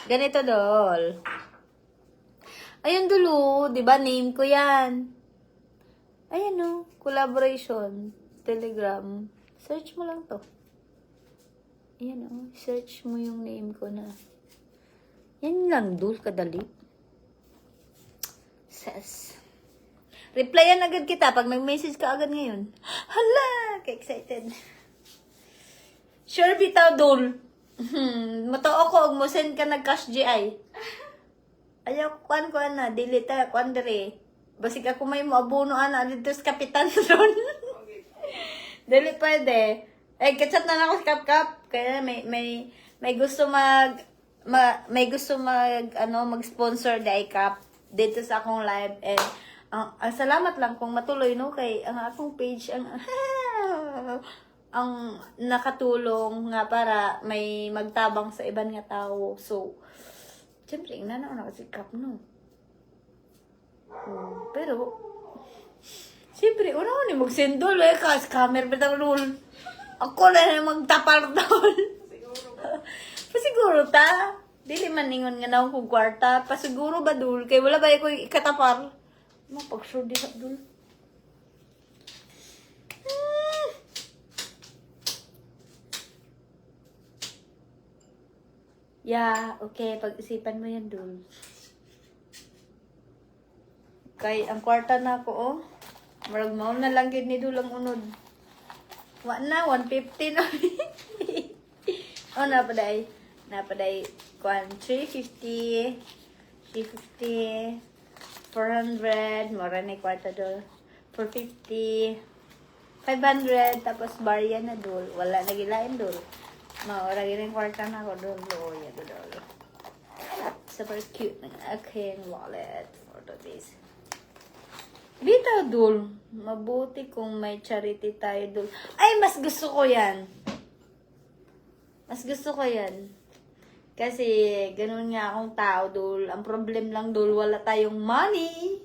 Ganito, Dol. Ayun, Dol, oh. Diba, name ko yan. Ayan, oh. Collaboration. Telegram. Search mo lang to. Ayan, oh. Search mo yung name ko na. Yan lang, Dol. Kadali. Ses. Replyan agad kita pag nag-message ka agad ngayon. Hala! Ka-excited. Sure bitaw, Dol. Matao ko, og mo send ka nag-cash GI. Ayaw, kuan na. Delete ta, kuan dere. Basig ako may maabuno ana dito sa kapitan ron. Dili pwede. Eh, kachat na ako sa Kap-Kap. Kaya may gusto may gusto mag-sponsor the ICAP dito sa akong live. And ang salamat lang kung matuloy, no, kay ang akong page ang nakatulong nga para may magtabang sa iban nga tao. So, siyempre, inanaw na kasi kap, no. Pero, siyempre, una ko ni magsendol, kasi camera pa tang rule. Ako na magtapar doon. Pasiguro ta. Dili man ningon nga na kung kwarta. Pasiguro ba, Dul? Kay wala ba ako ikatapar? Mapag-sure di ka, Dul. Yeah, okay. Pag-isipan mo yan, Dul. Kay, ang kwarta na ako, oh. Marag maon na lang yun ni Dul ang unod. Wa na, 150 na. Oh, napaday. Napaday, kwan, 350, 400, mura na kwarta, Dul. 450, 500, tapos barya na, Dul. Wala na gilain, Dul. Maura rin kwarta na ako, Dul. Oh, yeah, Dul. Super cute ng aking wallet for today's. Bitaw, Dul. Mabuti kung may charity tayo, Dul. Ay, mas gusto ko yan. Mas gusto ko yan. Kasi, ganun nga akong tao, Dul. Ang problem lang, Dul, wala tayong money.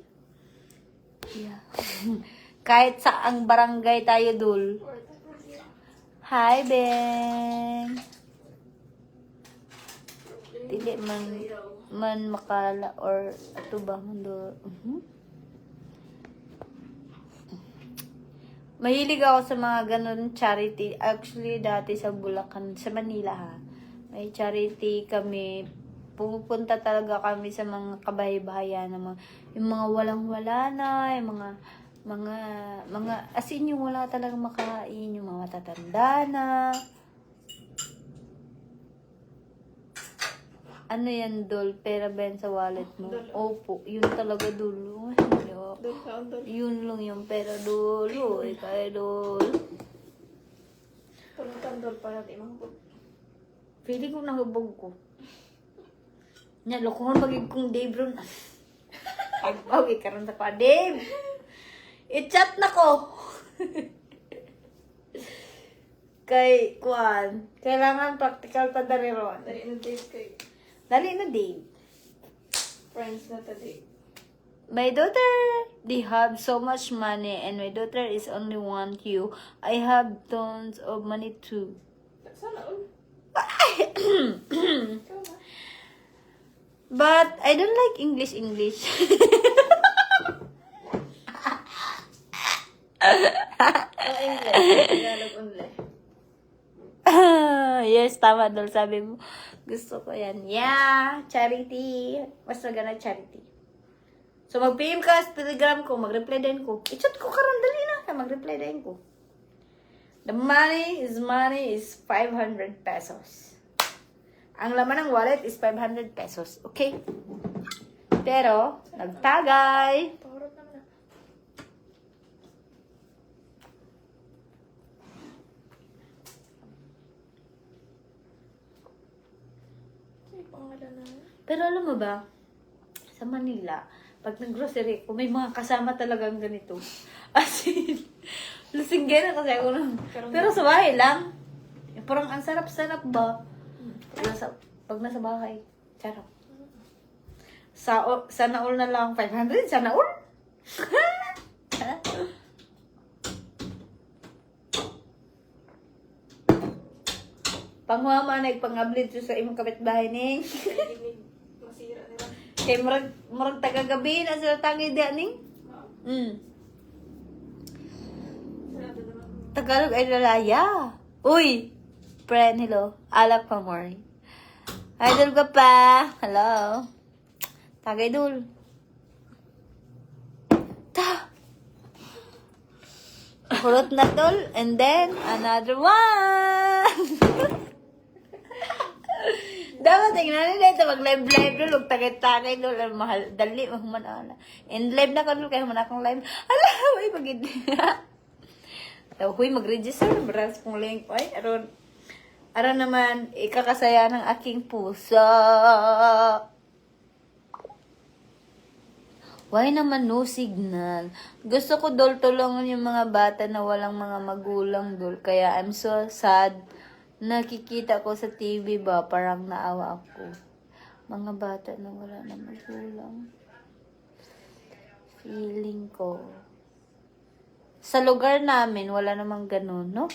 Yeah. Kahit sa ang barangay tayo, Dul. Hi, Ben. Dili man makala or ato ba mundo. Mahilig ako sa mga ganun charity. Actually, dati sa Bulacan, sa Manila ha. May charity kami. Pumupunta talaga kami sa mga kabahay-bahayan na yung mga walang-wala na, yung mga as in yung wala talaga makain, yung mga matatanda na. Ano yan, Dol? Pera ba yan sa wallet mo? Dol. Opo, yun talaga, Dol. Dol ka, dol. Yun lang yung pera, Dol. Uy, kaya, Dol. Pulutan, dol, para di mahubog. Pili ko nahubog ko. Nya, lokohan magig kong Dave ron. Agbaw, ikaroon sa pa, Dave. I-chat na ko. Kay, kuan, kailangan practical pa dari ron. Dali na date kay Dali na, Dave. friends na today. My daughter, they have so much money and my daughter is only want you. I have tons of money too. Sana all. But I don't like English. Ang English, Tagalog only. Yes, tama Dol. Sabi mo, gusto ko yan. Yeah, charity. Mas maganda charity. So, mag-PM ka sa Telegram ko, mag-reply din ko. I-chat ko karon dali na, mag-reply din ko. The money is 500 pesos. Ang laman ng wallet is 500 pesos. Okay? Pero, nagtagay. Pahurot naman na. Ay, pangalan na. Pero alam mo ba, sa Manila, pag nag-grocery ko, may mga kasama talagang ganito. As in, lasinggan na kasi ako nun. Pero sa bahay lang. Parang ang sarap-sarap ba? Pag nasa bahay, sarap. Sana all na lang 500, sana all. Pangmama na ipangablit sa imong kapitbahay ning. Ay, ginig. Masira nila. Kay murag tagagabi na sila tangi di aning. Sarado naman. Tagalog ay lalaya. Uy! Friend, hello. Alak pa more. Idol ka pa. Hello. Tagay dul. Ta! Kulot na dul. And then, another one. Dapat tingnan nila ito. Mag-live dul. Huwag tagay-tagay dul. Mahal. Dali. Mahumana. And live na ka dul. Kaya humana akong live. Ala! Uy, pagid. Huy, mag-register. Maras kong link. Ay, aron naman, ikakasaya ng aking puso. Why naman no signal? Gusto ko dol tulungan yung mga bata na walang mga magulang dol. Kaya I'm so sad. Nakikita ko sa TV ba, parang naawa ako. Mga bata na wala na magulang. Feeling ko. Sa lugar namin, wala namang ganun, no?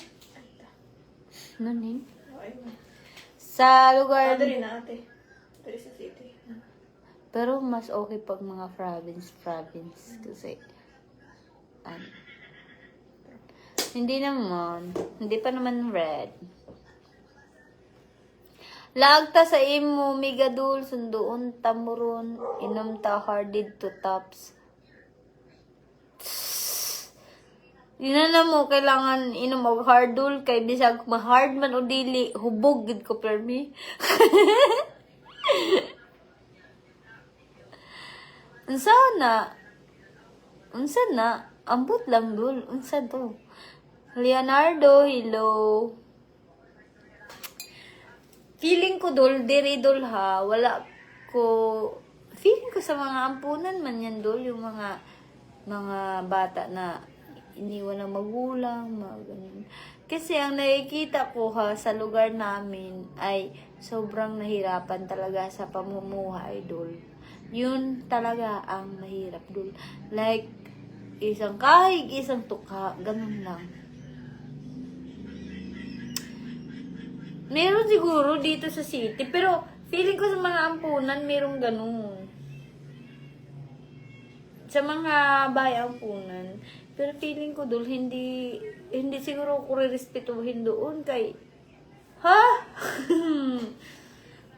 Ano ni? Ay, man. Sa lugar... Dari na ate. Dari sa city. Pero mas okay pag mga province. Kasi, hindi naman. Hindi pa naman red. Lagta sa imo, migadul, sunduon, tamuron, inom ta hardid to tops. Yun na mo, kailangan inom og hardul, kay bisag ma-hard man o dili, hubog gid ko permi. Unsa na, ambot lang dul, unsa to. Leonardo, hello. Feeling ko dul, diri dul ha, wala ko, feeling ko sa mga ampunan man yan dul, yung mga bata na iniwan ng magulang, mga ganun. Kasi ang nakikita ko ha, sa lugar namin ay sobrang nahirapan talaga sa pamumuhay, dul. Yun talaga ang mahirap, dul. Like, isang kahig, isang tuka, ganun lang. Meron siguro dito sa city, pero feeling ko sa mga ampunan, merong ganun. Sa mga bahay ampunan. Pero feeling ko dul, hindi siguro ko re-respetuhin doon kay, ha?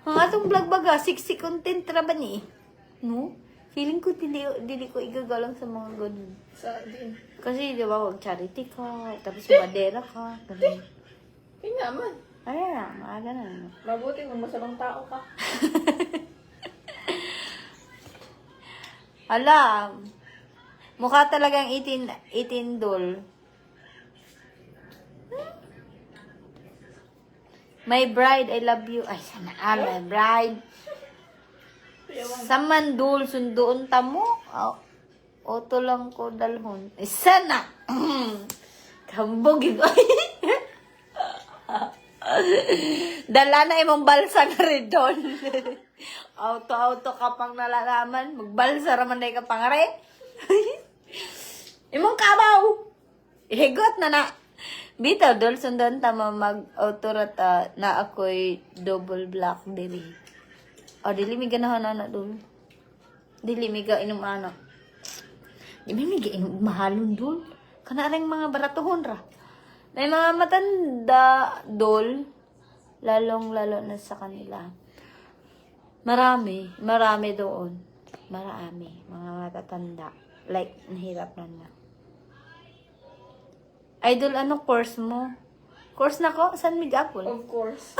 Ang atong vlog baga, 60 content ra ba ni? No? Feeling ko dili ko igagalang sa mga ganun. Sa din. Kasi di ba, wag charity ka, tapos madera ka, ganun. Kanya man. Ay, maaga na. Mabuti kung masamang tao ka. Alam, mukha talagang 18 doll. My bride, I love you. Ay, sana my bride. Saman dul, sundoon ta mo. Oto lang ko dalhon. Ay, sana. Kambog ito. Dala na imong balsa nga rin doon. Auto ka pang nalalaman. Magbalsa raman na ka pang rin. Imong kabaw. Higot na. Bito, dol sundan tama mag-auto rata na ako'y double black dili. O, dili mi ganahan na dol. Dili mi ga inom anak. Dili mi ga inom mahalon dol. Kana ring mga baratuhon ra. May mga matanda dol. Lalo na sa kanila. Marami doon. Marami. Mga matatanda. Like, nahirap na. Idol, ano course mo? Course na ko? San Migapol? Of course.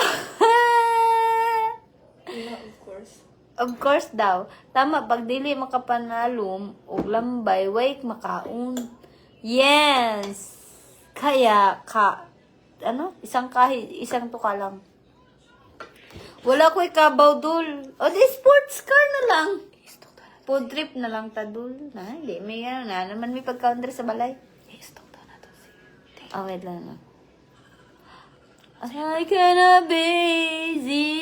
Of course. Of course daw. Tama, pag dili makapanalom, og lambay, wait makaon. Yes! Kaya, isang tuka lang. Wala ko ikabaw dul. O, di sports car na lang. Food trip na lang ta dul. Na, hindi, may ano na. Naman may pagka-under sa balay. Oh, wait lang. I cannot busy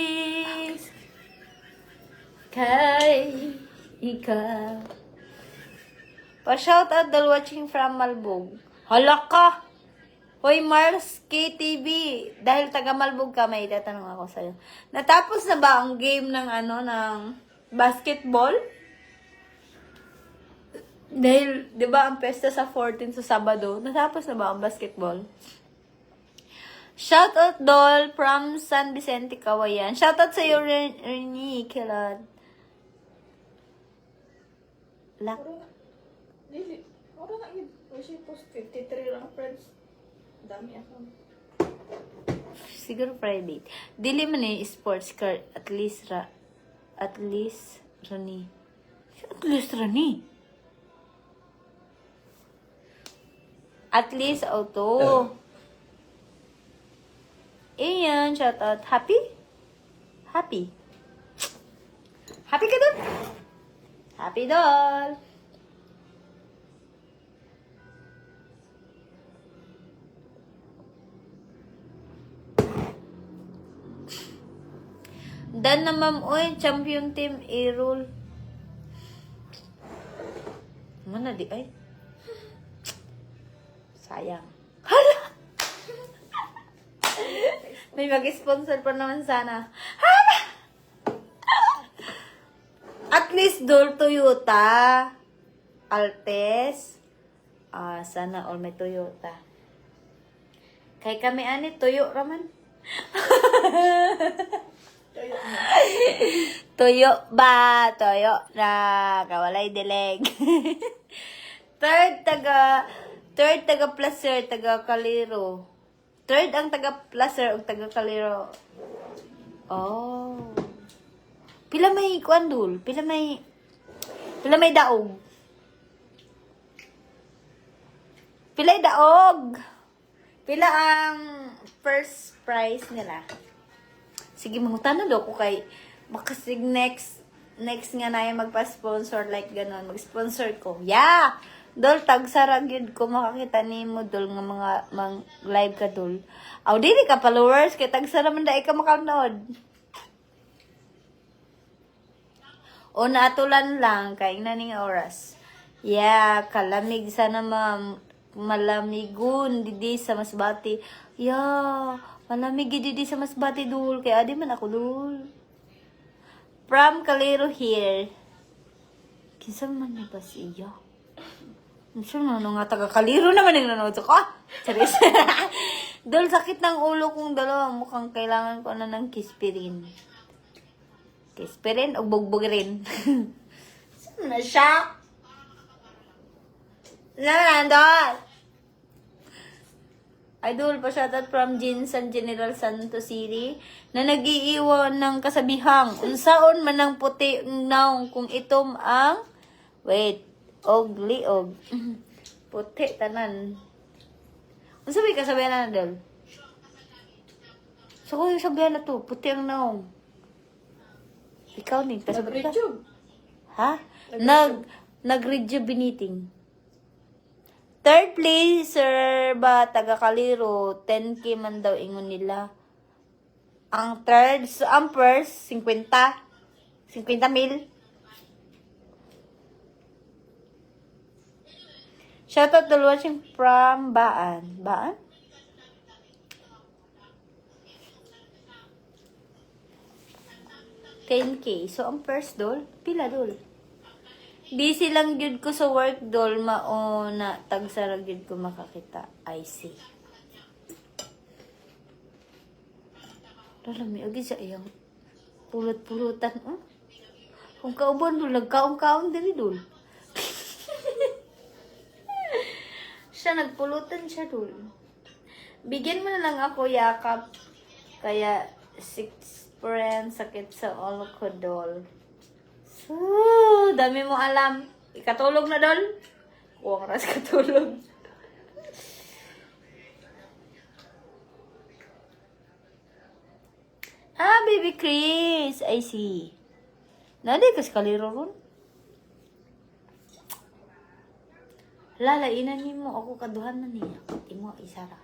kay ikaw. Pa-shout out dal watching from Malbog. Hala ka! Hoy Mars KTV, dahil taga Malbog ka, may itatanong ako sa'yo. Natapos na ba ang game ng ng basketball? Dahil, di ba, ang pesta sa 14 sa Sabado, natapos na ba ang basketball? Shoutout, Dol, from San Vicente, Kawayan. Shoutout sa iyo, Rene, Kilad. Lak. Dili. Ora na yun. Kasi post 53 lang, friends. Dami ako. Siguro private. Dili man eh, sports car. At least, Rani. At least, Rani. At least, auto. Ayan, shout out. Happy? Happy. Happy ka dun? Happy doll. Dan na ma'am, oy, champion team, A-roll. Mana di, ay? Sayang. Hala! May mag-sponsor pa naman sana. Hala! At least, Dol, Toyota. Altes. Sana all may Toyota. Kay kami, Toyo raman. Toyo ba? Toyo na kawalay dileg. Third taga placer, taga kaliro. Third ang taga placer ug taga kaliro. Oh. Pila may kuandul? Pila may daog? Pila daog? Pila ang first prize nila? Sige, mangutanan daw ko kay makasig next nga na yung magpa-sponsor like ganon. Mag-sponsor ko. Yeah! Dol, tagsara gyud ko makakita ni mo, Dol, nga mga live ka, Dol. Aw, dili ka followers, kay tagsara man dahil ka makanood. O naatulan lang, kay naning oras. Yeah, kalamig sana malamigun, didi sa masbati. Yeah, Malamig gid di sa Masbate dul. Kaya adi man ako dul. From Calero here. Kinsa man ni ba siya? Kinsa man nga taga Calero naman ang nanood ko. Charis. Dol, sakit ng ulo kong dalawa. Mukhang kailangan ko na ng kispirin. Kispirin o bugbog rin. Saan na siya? Dol. Idol pa shoutout from Jinsan General Santos City na nag-iiwan ng kasabihang unsaon man ang puti naong kung itom ang liog. Puti tanan. Unsa may kasabihan na dol? So ko yung sabihan na to, puti ang naong. Ikaw ni kasabihan ka? Ha? Nag-rejuvenating. Third place, sir, ba, taga Calero, 10K man daw ingon nila. Ang third, so ang first, 50 mil. Shoutout to watching from Baan. Baan? $10K. So, ang first, dol, pila, dol? Busy lang gyud ko sa work dol mao na tagsara gyud ko makakita. I see. Lami agi sa iyang pulot-pulutan. Kung kauban dol nagkaon-kaon diri dol. Siya nagpulutan siya dol. Bigyan mo na lang ako yakap. Kaya 6 friends sakit sa ulo ko dol. So, dami mo alam. Ikatulog na dol. Huwag ras katulog. Baby Chris. I see. Nadi kas Calero ron. Lalainan ni mo. Ako kaduhan na niya. Pati mo isara.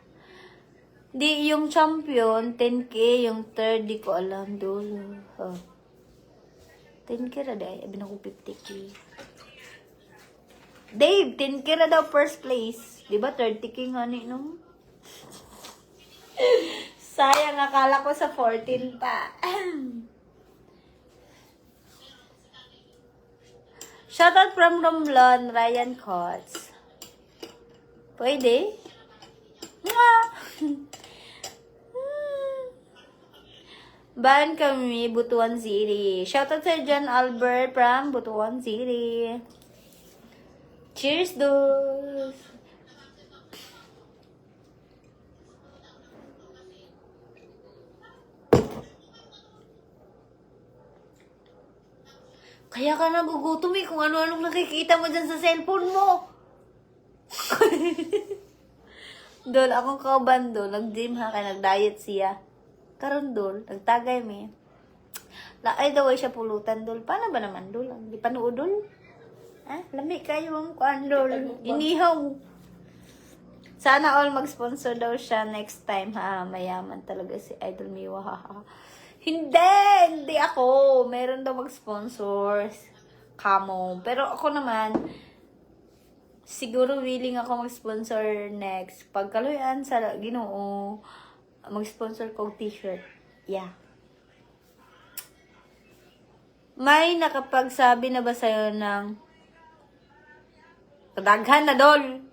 Di yung champion, 10K. Yung third, di ko alam dol. 10K na dahi. Abi na ko 50K. Dave, 10K na daw first place. Diba 30K nga ni no? Sayang, akala ko sa 14 pa. Shoutout from Romblon, Ryan Cots. Pwede? Nga! Ban kami, Butuan City. Shoutout sa John Albert from Butuan City. Cheers, dos! Kaya ka nagugutom kung ano-anong nakikita mo dyan sa cellphone mo. Dol, akong kauban dol. Nag-gym ha, kaya nag-diet siya. Karon dol, nagtagay mi. Laay daw ay siya pulutan dol. Paano ba naman dol? Di pa noo dol? Ha? Lami kayo ang kuan dol. Inihaw. Sana all mag-sponsor daw siya next time ha. Mayaman talaga si Idol Miwa ha. Hindi ako. Meron daw mag-sponsor. Kamo. Pero ako naman, siguro willing ako mag-sponsor next. Pagkaluyan sa Ginoo, mag-sponsor ko t-shirt. Yeah. May nakapagsabi na ba sa'yo ng kadaghan na dol?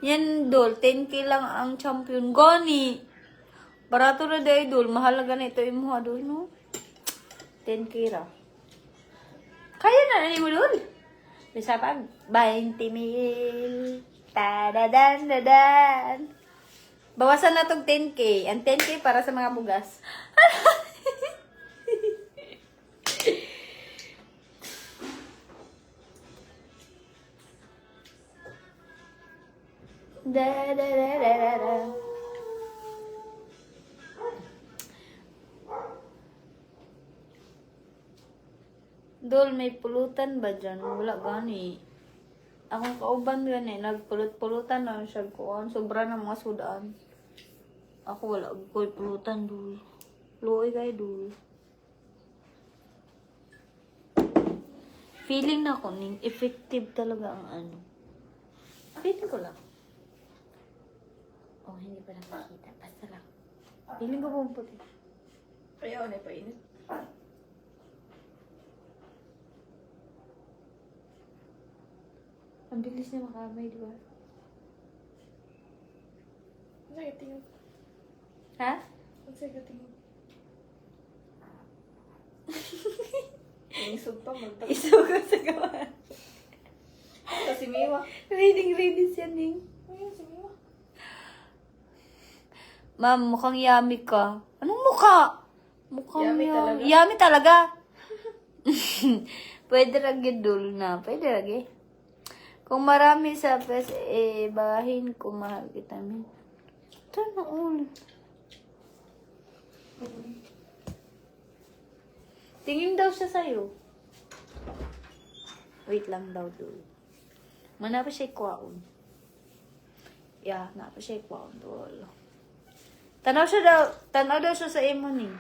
Yan dol, 10K lang ang champion. Gani! Barato na day dol, mahalaga na ito yung mga dol, no? 10K ra. Kaya na mo dol. Bisa pag 20 mil. Tadadan, dadan. Bawasan na tong 10K. Ang 10K para sa mga bugas. Da da da da da da. Dol, may pulutan ba dyan? Wala gani. Akong kauban gani, nagpulot-pulutan na siya kuhan. Sobra na mga sudaan. Ako wala ko'y pulutan, dol. Luoy kayo, dol. Feeling na ko, effective talaga ang ano. Feeling ko lang. Oh, hindi pa nakakita. Basta lang. Piling ko pong puti. Kaya ako na painit. Ang bilis niya makamay, di ba? Sige, tingin. Ha? Sige, tingin. Inisog pa, magtag. Isugo sa gawa. Ito si Miwa. Reading siya, Ning. Ayun, si Miwa. Ma'am, mukhang yummy ka. Anong mukha? Mukhang Yummy talaga. Yummy talaga. Pwede lagi dul na. Pwede lagi. Kung marami sa pes, bahin kung mahal kita, min. Ito na all. Tingin daw siya sa'yo. Wait lang daw, dul. Mana pa siya ikwaon. Yeah, na pa siya ikwaon, dul. Tanaw daw siya sa imo ni.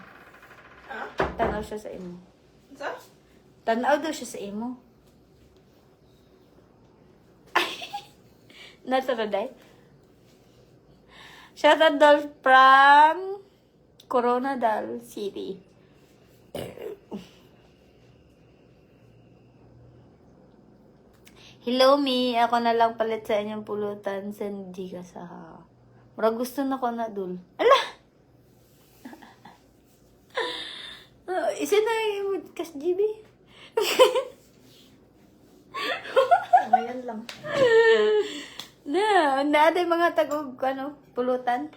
Ha? Tanaw siya sa imo. Sa? Tanaw daw siya sa imo. Nataraday? Shout out daw from Coronadal City. Hello, me. Ako na lang palit sa inyong pulutan. Sandi ka sa... Mura gusto na ko na dul. Ala! Isa na yung kas GB. Ngayon lang. Na ada mga tagog, pulutan.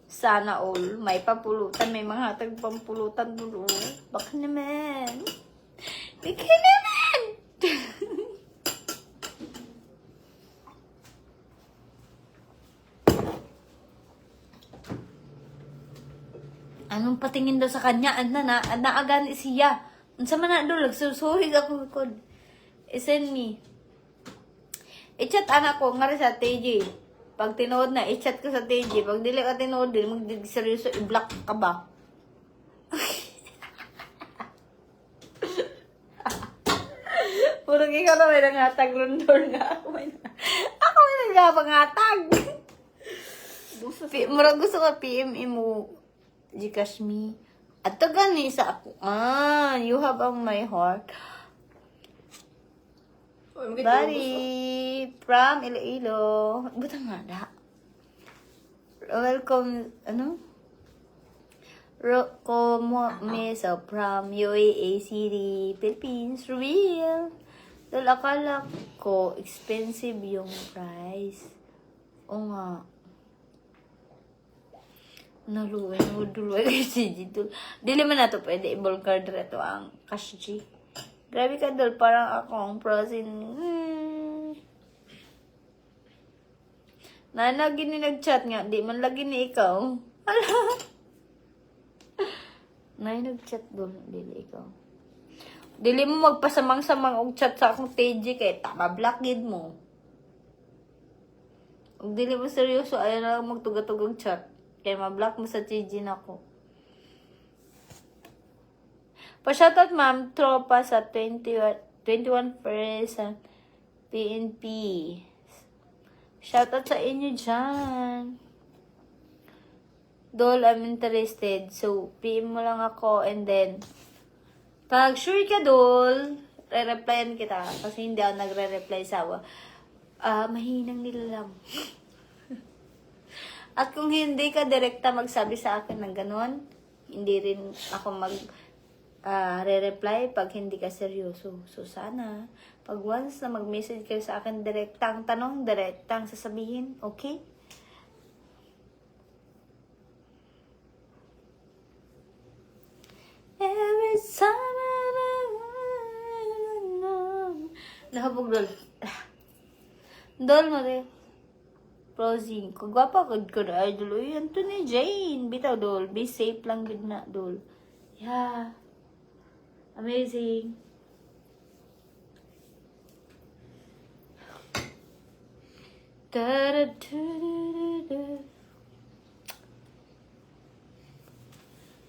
Sana all, may papulutan, may mga hatag pampulutan dulo. Baka naman. Baka naman! Anong patingin daw sa kanya? Naagan siya. Unsa man na doon, nagsusuhig ako kod. I-send me. I-chat anak ko, nga rin sa TJ. Pag tinood na, i-chat ko sa TJ. Pag dili ka tinood din, mag-seryoso, i-block ka ba? Purong ikaw na may nangatag rundor nga. Ako may nangapangatag. Murag gusto ka PM mo. Gcash me. At gani sa ako. You have on my heart. Buddy, from Iloilo. Buta nga da. Welcome, Mesa from UAE City, Philippines. Real. Dahil akala ko, expensive yung price. O nga. Naluway kasi dito. Dili man na to pwede i-ball card reto ang cash G. Grabe ka dol, parang akong frozen. Lagi ni nag-chat nga, di man lagi ni ikaw. Hala. Nag-chat dol, dili ikaw. Dili mo magpasamang-samang og chat sa akong TG kay tama block gid mo. Og dili mo seryoso, ayaw na lang magtuga-tugang chat. Kaya ma-block mo sa TG na ko. Pa-shoutout ma'am, tropa sa 21% PNP. Shoutout sa inyo dyan. Dol, I'm interested. So, PM mo lang ako and then, pag sure ka, Dol, re-replyan kita. Kasi hindi ako nagre-reply sa mahinang nila lang. At kung hindi ka direkta magsabi sa akin ng ganon, hindi rin ako re-reply pag hindi ka seryoso. So, sana, pag once na mag-message kayo sa akin, direktang tanong, direktang sasabihin, okay? Every summer, nahabog dol. Dol mo rin. Prosing. Kung gwapa ko na idol. Uy, Anthony Jane. Bitaw, dol. Be safe lang good na, dol. Yeah. Amazing.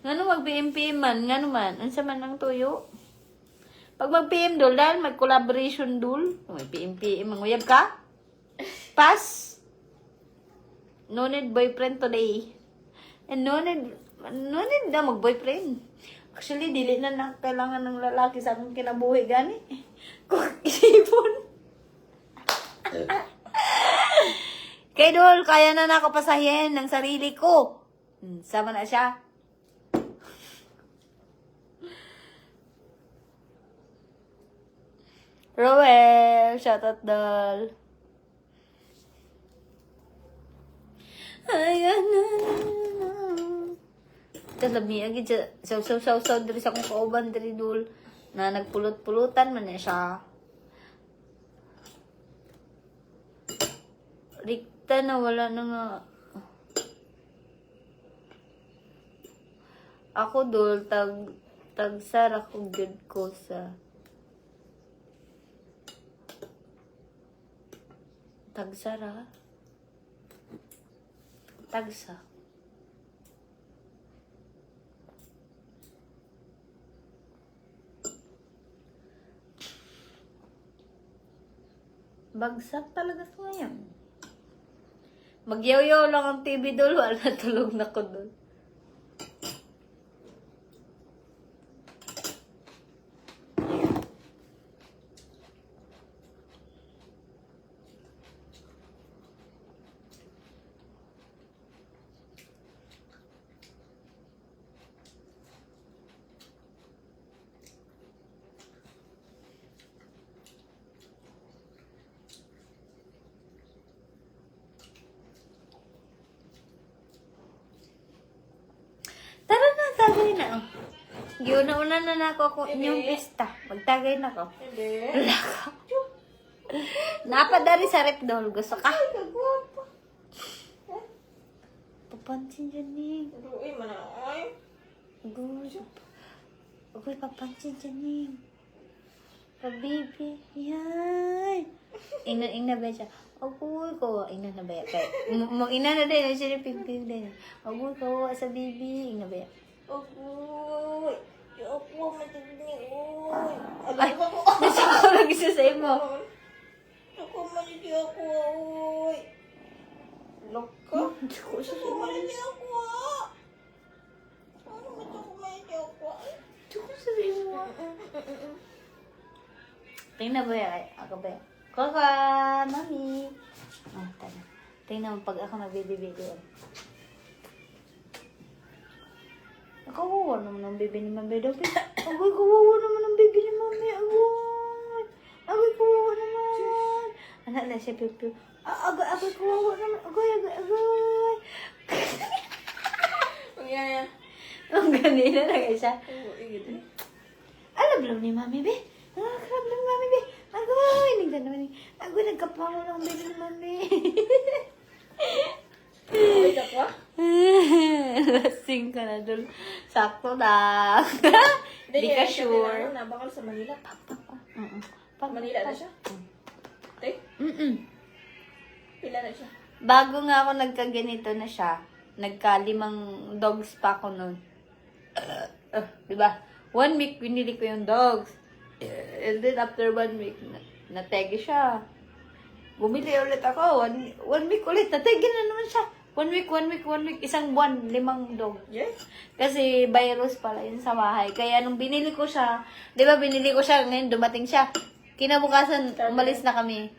Ngano mag-PM man? Ngano man? Ansa man ang tuyo? Pag mag-PM dol, dahil mag-collaboration dol. May PM, manguyab ka? Pass? no need boyfriend today. And no need na mag-boyfriend. Actually, dili na kailangan ng lalaki sa akong kinabuhi gani. Kung isipon. Kay Dol, kaya na ako pasahin ng sarili ko. Sama na siya. Roel, shout out Dol. Ayan na. Talabi, agad siya. Saw, diri sa akong kauban, diri Dol. Na nagpulot-pulutan man niya siya. Rikta na, wala na nga. Ako Dol, tagsar ako good ko sa tagsara. Tagsa. Bagsak talaga sa ngayon. Magyaw-yaw lang ang TV Dol, wala tulog na ko Dol. Tara na, tagay na. Giuna-una na ako kung inyong pista. Magtagay na ko. Hindi. Wala ka. Napadari sa rep Dol. Gusto ka? Ay, kagwapa. Papansin dyan eh. Uy, manay. Gusto. Agoy, papansin dyan eh. Baby. Yan. Ina ba siya? Agoy, kawa. Ina na ba yan? Ina na din. Siya ping-ping din. Agoy, kawa sa baby. Ina ba yan? Uy. Ako, matindi. Uy. Ay, nasa ko lang isa sa imo. Ako, matindi ako. Uy. Loko. Ako, matindi ako. Ano ba ito ko matindi ako? Tsaka sa imo. Tingnan ba yan? Ako ba yan? Kaka, mami. Tara. Tingnan mo pag ako nagbibibigay. Kawawa naman ang baby ni Mami. Agoy, kawawa naman ang baby ni Mami. Agoy. Agoy, kawawa naman. Anak na siya, piu-piu. Agoy, kawawa naman. Agoy. Ang yaya. Ang ganina na kayo siya. Uy, gito. Alam ni Mami, be. Alam ni Mami, be. Agoy, nagdan naman ni. Agoy, nagkapango lang ang baby ni Mami. Uy, ka. Lasing ka na dun. Sakto lang. Di ka sure. Nabakal sa Manila. Pag Manila na siya? Te? Pila na siya? Bago nga ako nagkaganito na siya, nagka5 dogs pa ako nun. Diba? 1 week, binili ko yung dogs. And then after 1 week, nategi siya. Bumili ulit ako. 1 week ulit, nategi na naman siya. 1 week, isang buwan, 5 dog. Yes. Kasi virus pala yun sa bahay. Kaya nung binili ko siya, di ba binili ko siya, ngayon dumating siya. Kinabukasan, umalis na kami.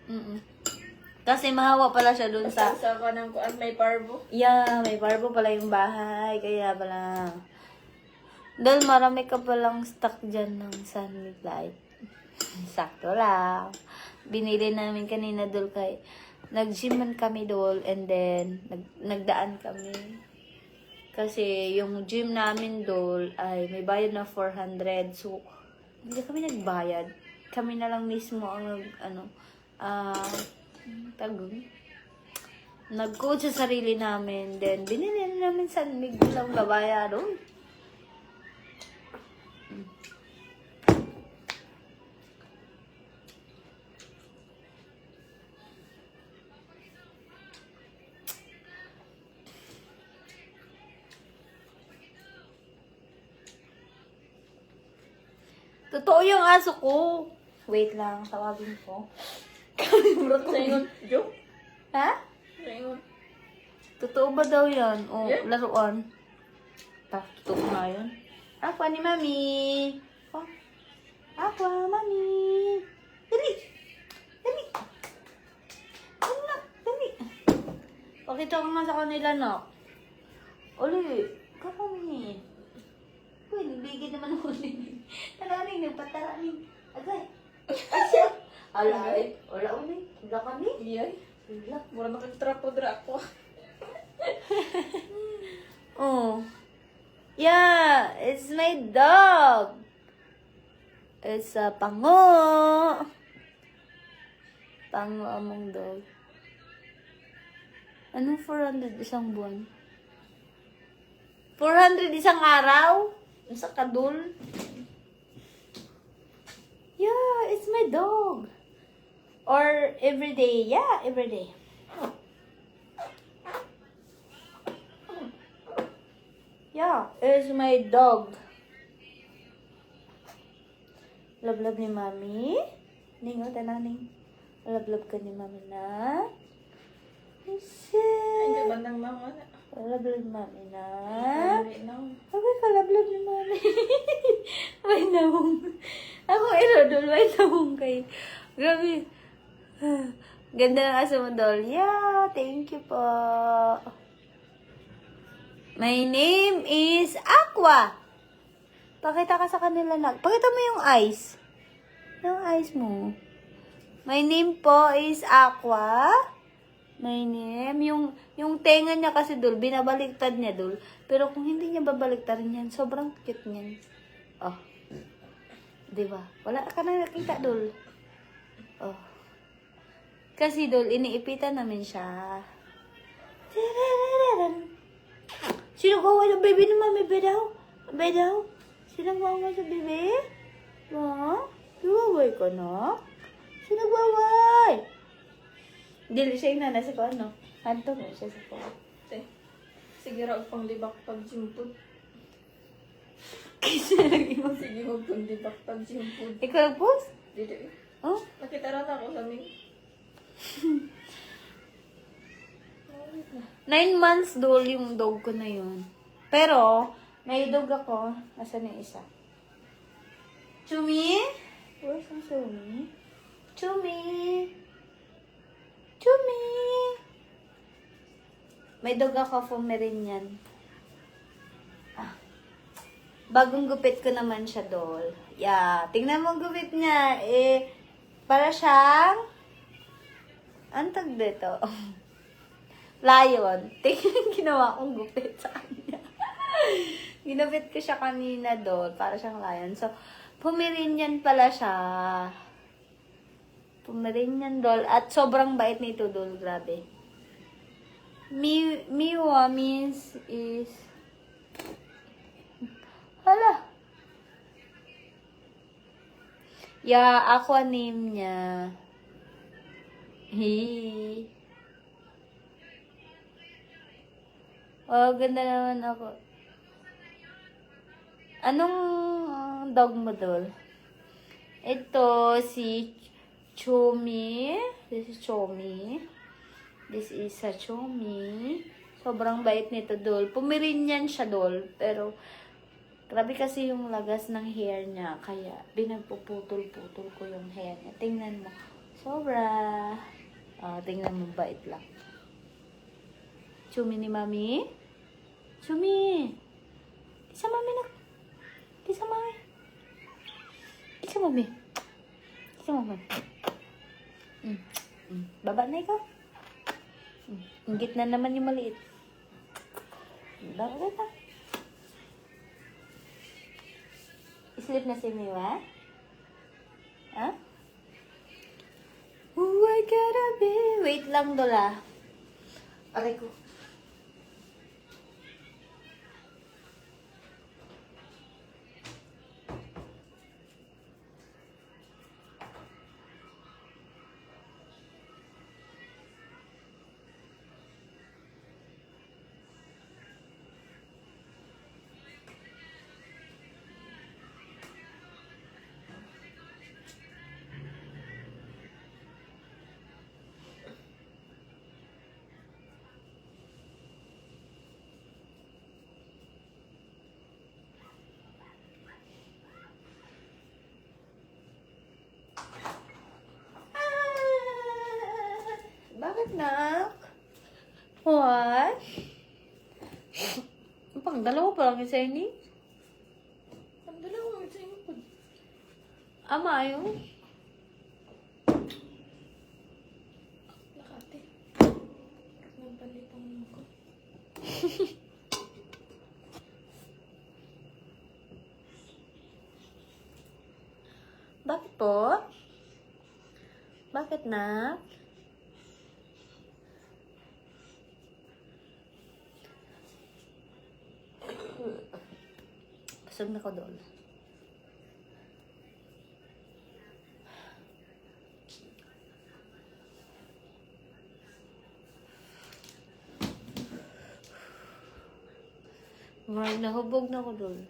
Kasi mahawa pala siya dun sa... Sa ka ng kuan, may parbo. Yeah, may barbo pala yung bahay. Kaya pala... Dahil marami ka palang stock dyan ng sunlit light. Sakto lang. Binili namin kanina dul kay... Nag-gyman kami dol and then nagdaan kami. Kasi yung gym namin dol ay may bayad na 400. So, hindi kami nagbayad. Kami na lang mismo ang nag-coach sa sarili namin. Then, binili namin sa mig lang gabaya doon. Totoo yung aso ko. Wait lang, tawagin ko. Sa ingon, Jo? Ha? Sa ingon. Totoo ba daw yan? O, Yeah. laruan? Totoo nga yan. Aqua ni Mami. Oh. Aqua, Mami. Dali. Dali. Dali. Dali. Pakita ko nga sa kanila, no? Uli. Kami. Uy, nagbigay naman ako. Taraning, nagpataraning. Agay. Asya. Alay. Wala uli. Wala kami. Iyay. Wala. Mura nakagtrapo dra ako. Oh. Yeah, it's my dog. It's a pango. Pango among dog. Anong 400 isang buwan? 400 isang araw? Sa kadul? Yeah, it's my dog. Or every day. Yeah, every day. Yeah, it's my dog. Love ni Mami. Ning, oh, tananing. Love ka ni Mami na. Hindi Shit. bandang mama na. Love ni Mami na. Dali na. Sabay ka, love ni Mami. May nawong. Ako, irodol, may nawong kay. Grabe. Ganda ng aso mo, Dol. Yeah, thank you po. My name is Aqua. Pakita ka sa kanila na. Pakita mo yung eyes. Yung eyes mo. My name po is Aqua. My name. Yung tenga niya kasi, Dul, binabaliktad niya, Dul. Pero kung hindi niya babaliktarin yan, sobrang cute niyan. Oh. Diba? Wala ka na nakita, Dul. Oh. Kasi, Dul, iniipitan namin siya. Sino gawa ng baby ni Mami? Bedaw? Bedaw? Sino gawa sa baby? Ma? Gawaway ka na? Sino gawaway? Dili siya yung nana sa ko, ano? Hanto mo siya sa ko. Te. Sige raw pang libak pag jimpod. Kasi nag-iwan. Sige mo pang libak pag jimpod. Ikaw, boss? Dito. Oh? Nakita rin ako sa amin. 9 months dol yung dog ko na yun. Pero, may dog ako. Nasaan na isa? Chumi? Where's ang Chumi? Chumi? Chumi? May dog ako, Pomeranian. Ah. Bagong gupit ko naman siya, Dol. Yeah. Tingnan mo ang gupit niya. Para siyang... Antag dito. Lion. Tingnan ginawa kong gupit sa kanya. Ginupit ko siya kanina, Dol. Para siyang lion. So, Pomeranian pala siya. Pomeranian, Dol. At sobrang bait nito, Dol. Grabe. Miwa means is... Hala. Yeah, aqua name niya. Hey. Oh, ganda naman ako. Anong dog mo, Dol? Ito, si Chumi. This is Chumi. This is a Chumi. Sobrang bait nito, Dol. Pomeranian siya, Dol. Pero, grabe kasi yung lagas ng hair niya. Kaya, binagpuputol-putol ko yung hair niya. Tingnan mo. Sobra. Tingnan mo, bait lang. Chumi ni Mami. Chumi. Isa Mami na. Isa Mami. Isa Mami. Isa Mami. Baba na ikaw. Inggit na naman yung maliit. Baba na. Sleep na si Miwa? Ha? Oh, I gotta be... Wait lang, Dola. Aray ko. Bakit, nak? What? Pang dalawa pa lang yung sa'yo ni? Ang dalawa sa inyo po. Ama, ayaw. Lakate. Nagpalitang ko. Bakit po? Bakit, nak? Pasog na ko doon. Marag nahubog na ko doon.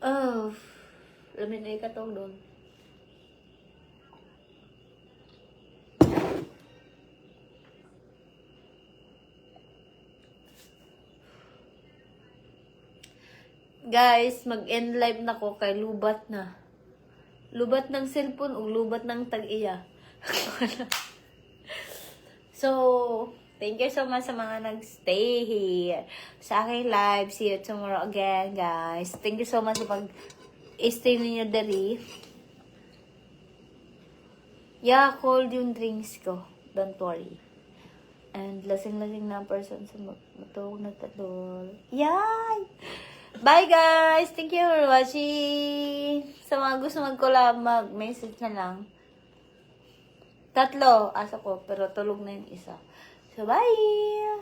Oh, lamin na ikatong doon. Guys, mag-end live na ko kay lubat na. Lubat ng cellphone o lubat ng tag-iya. So, thank you so much sa mga nag-stay here sa aking live. See you tomorrow again, guys. Thank you so much sa pag-stay ninyo dali. Yeah, cold yung drinks ko. Don't worry. And lasing-lasing na ang person sa matulog na tatol. Yay! Bye, guys! Thank you for watching. Sa mga gusto mag-collab, mag-message na lang. 3 asa ko, pero tulog na yung isa. So, bye!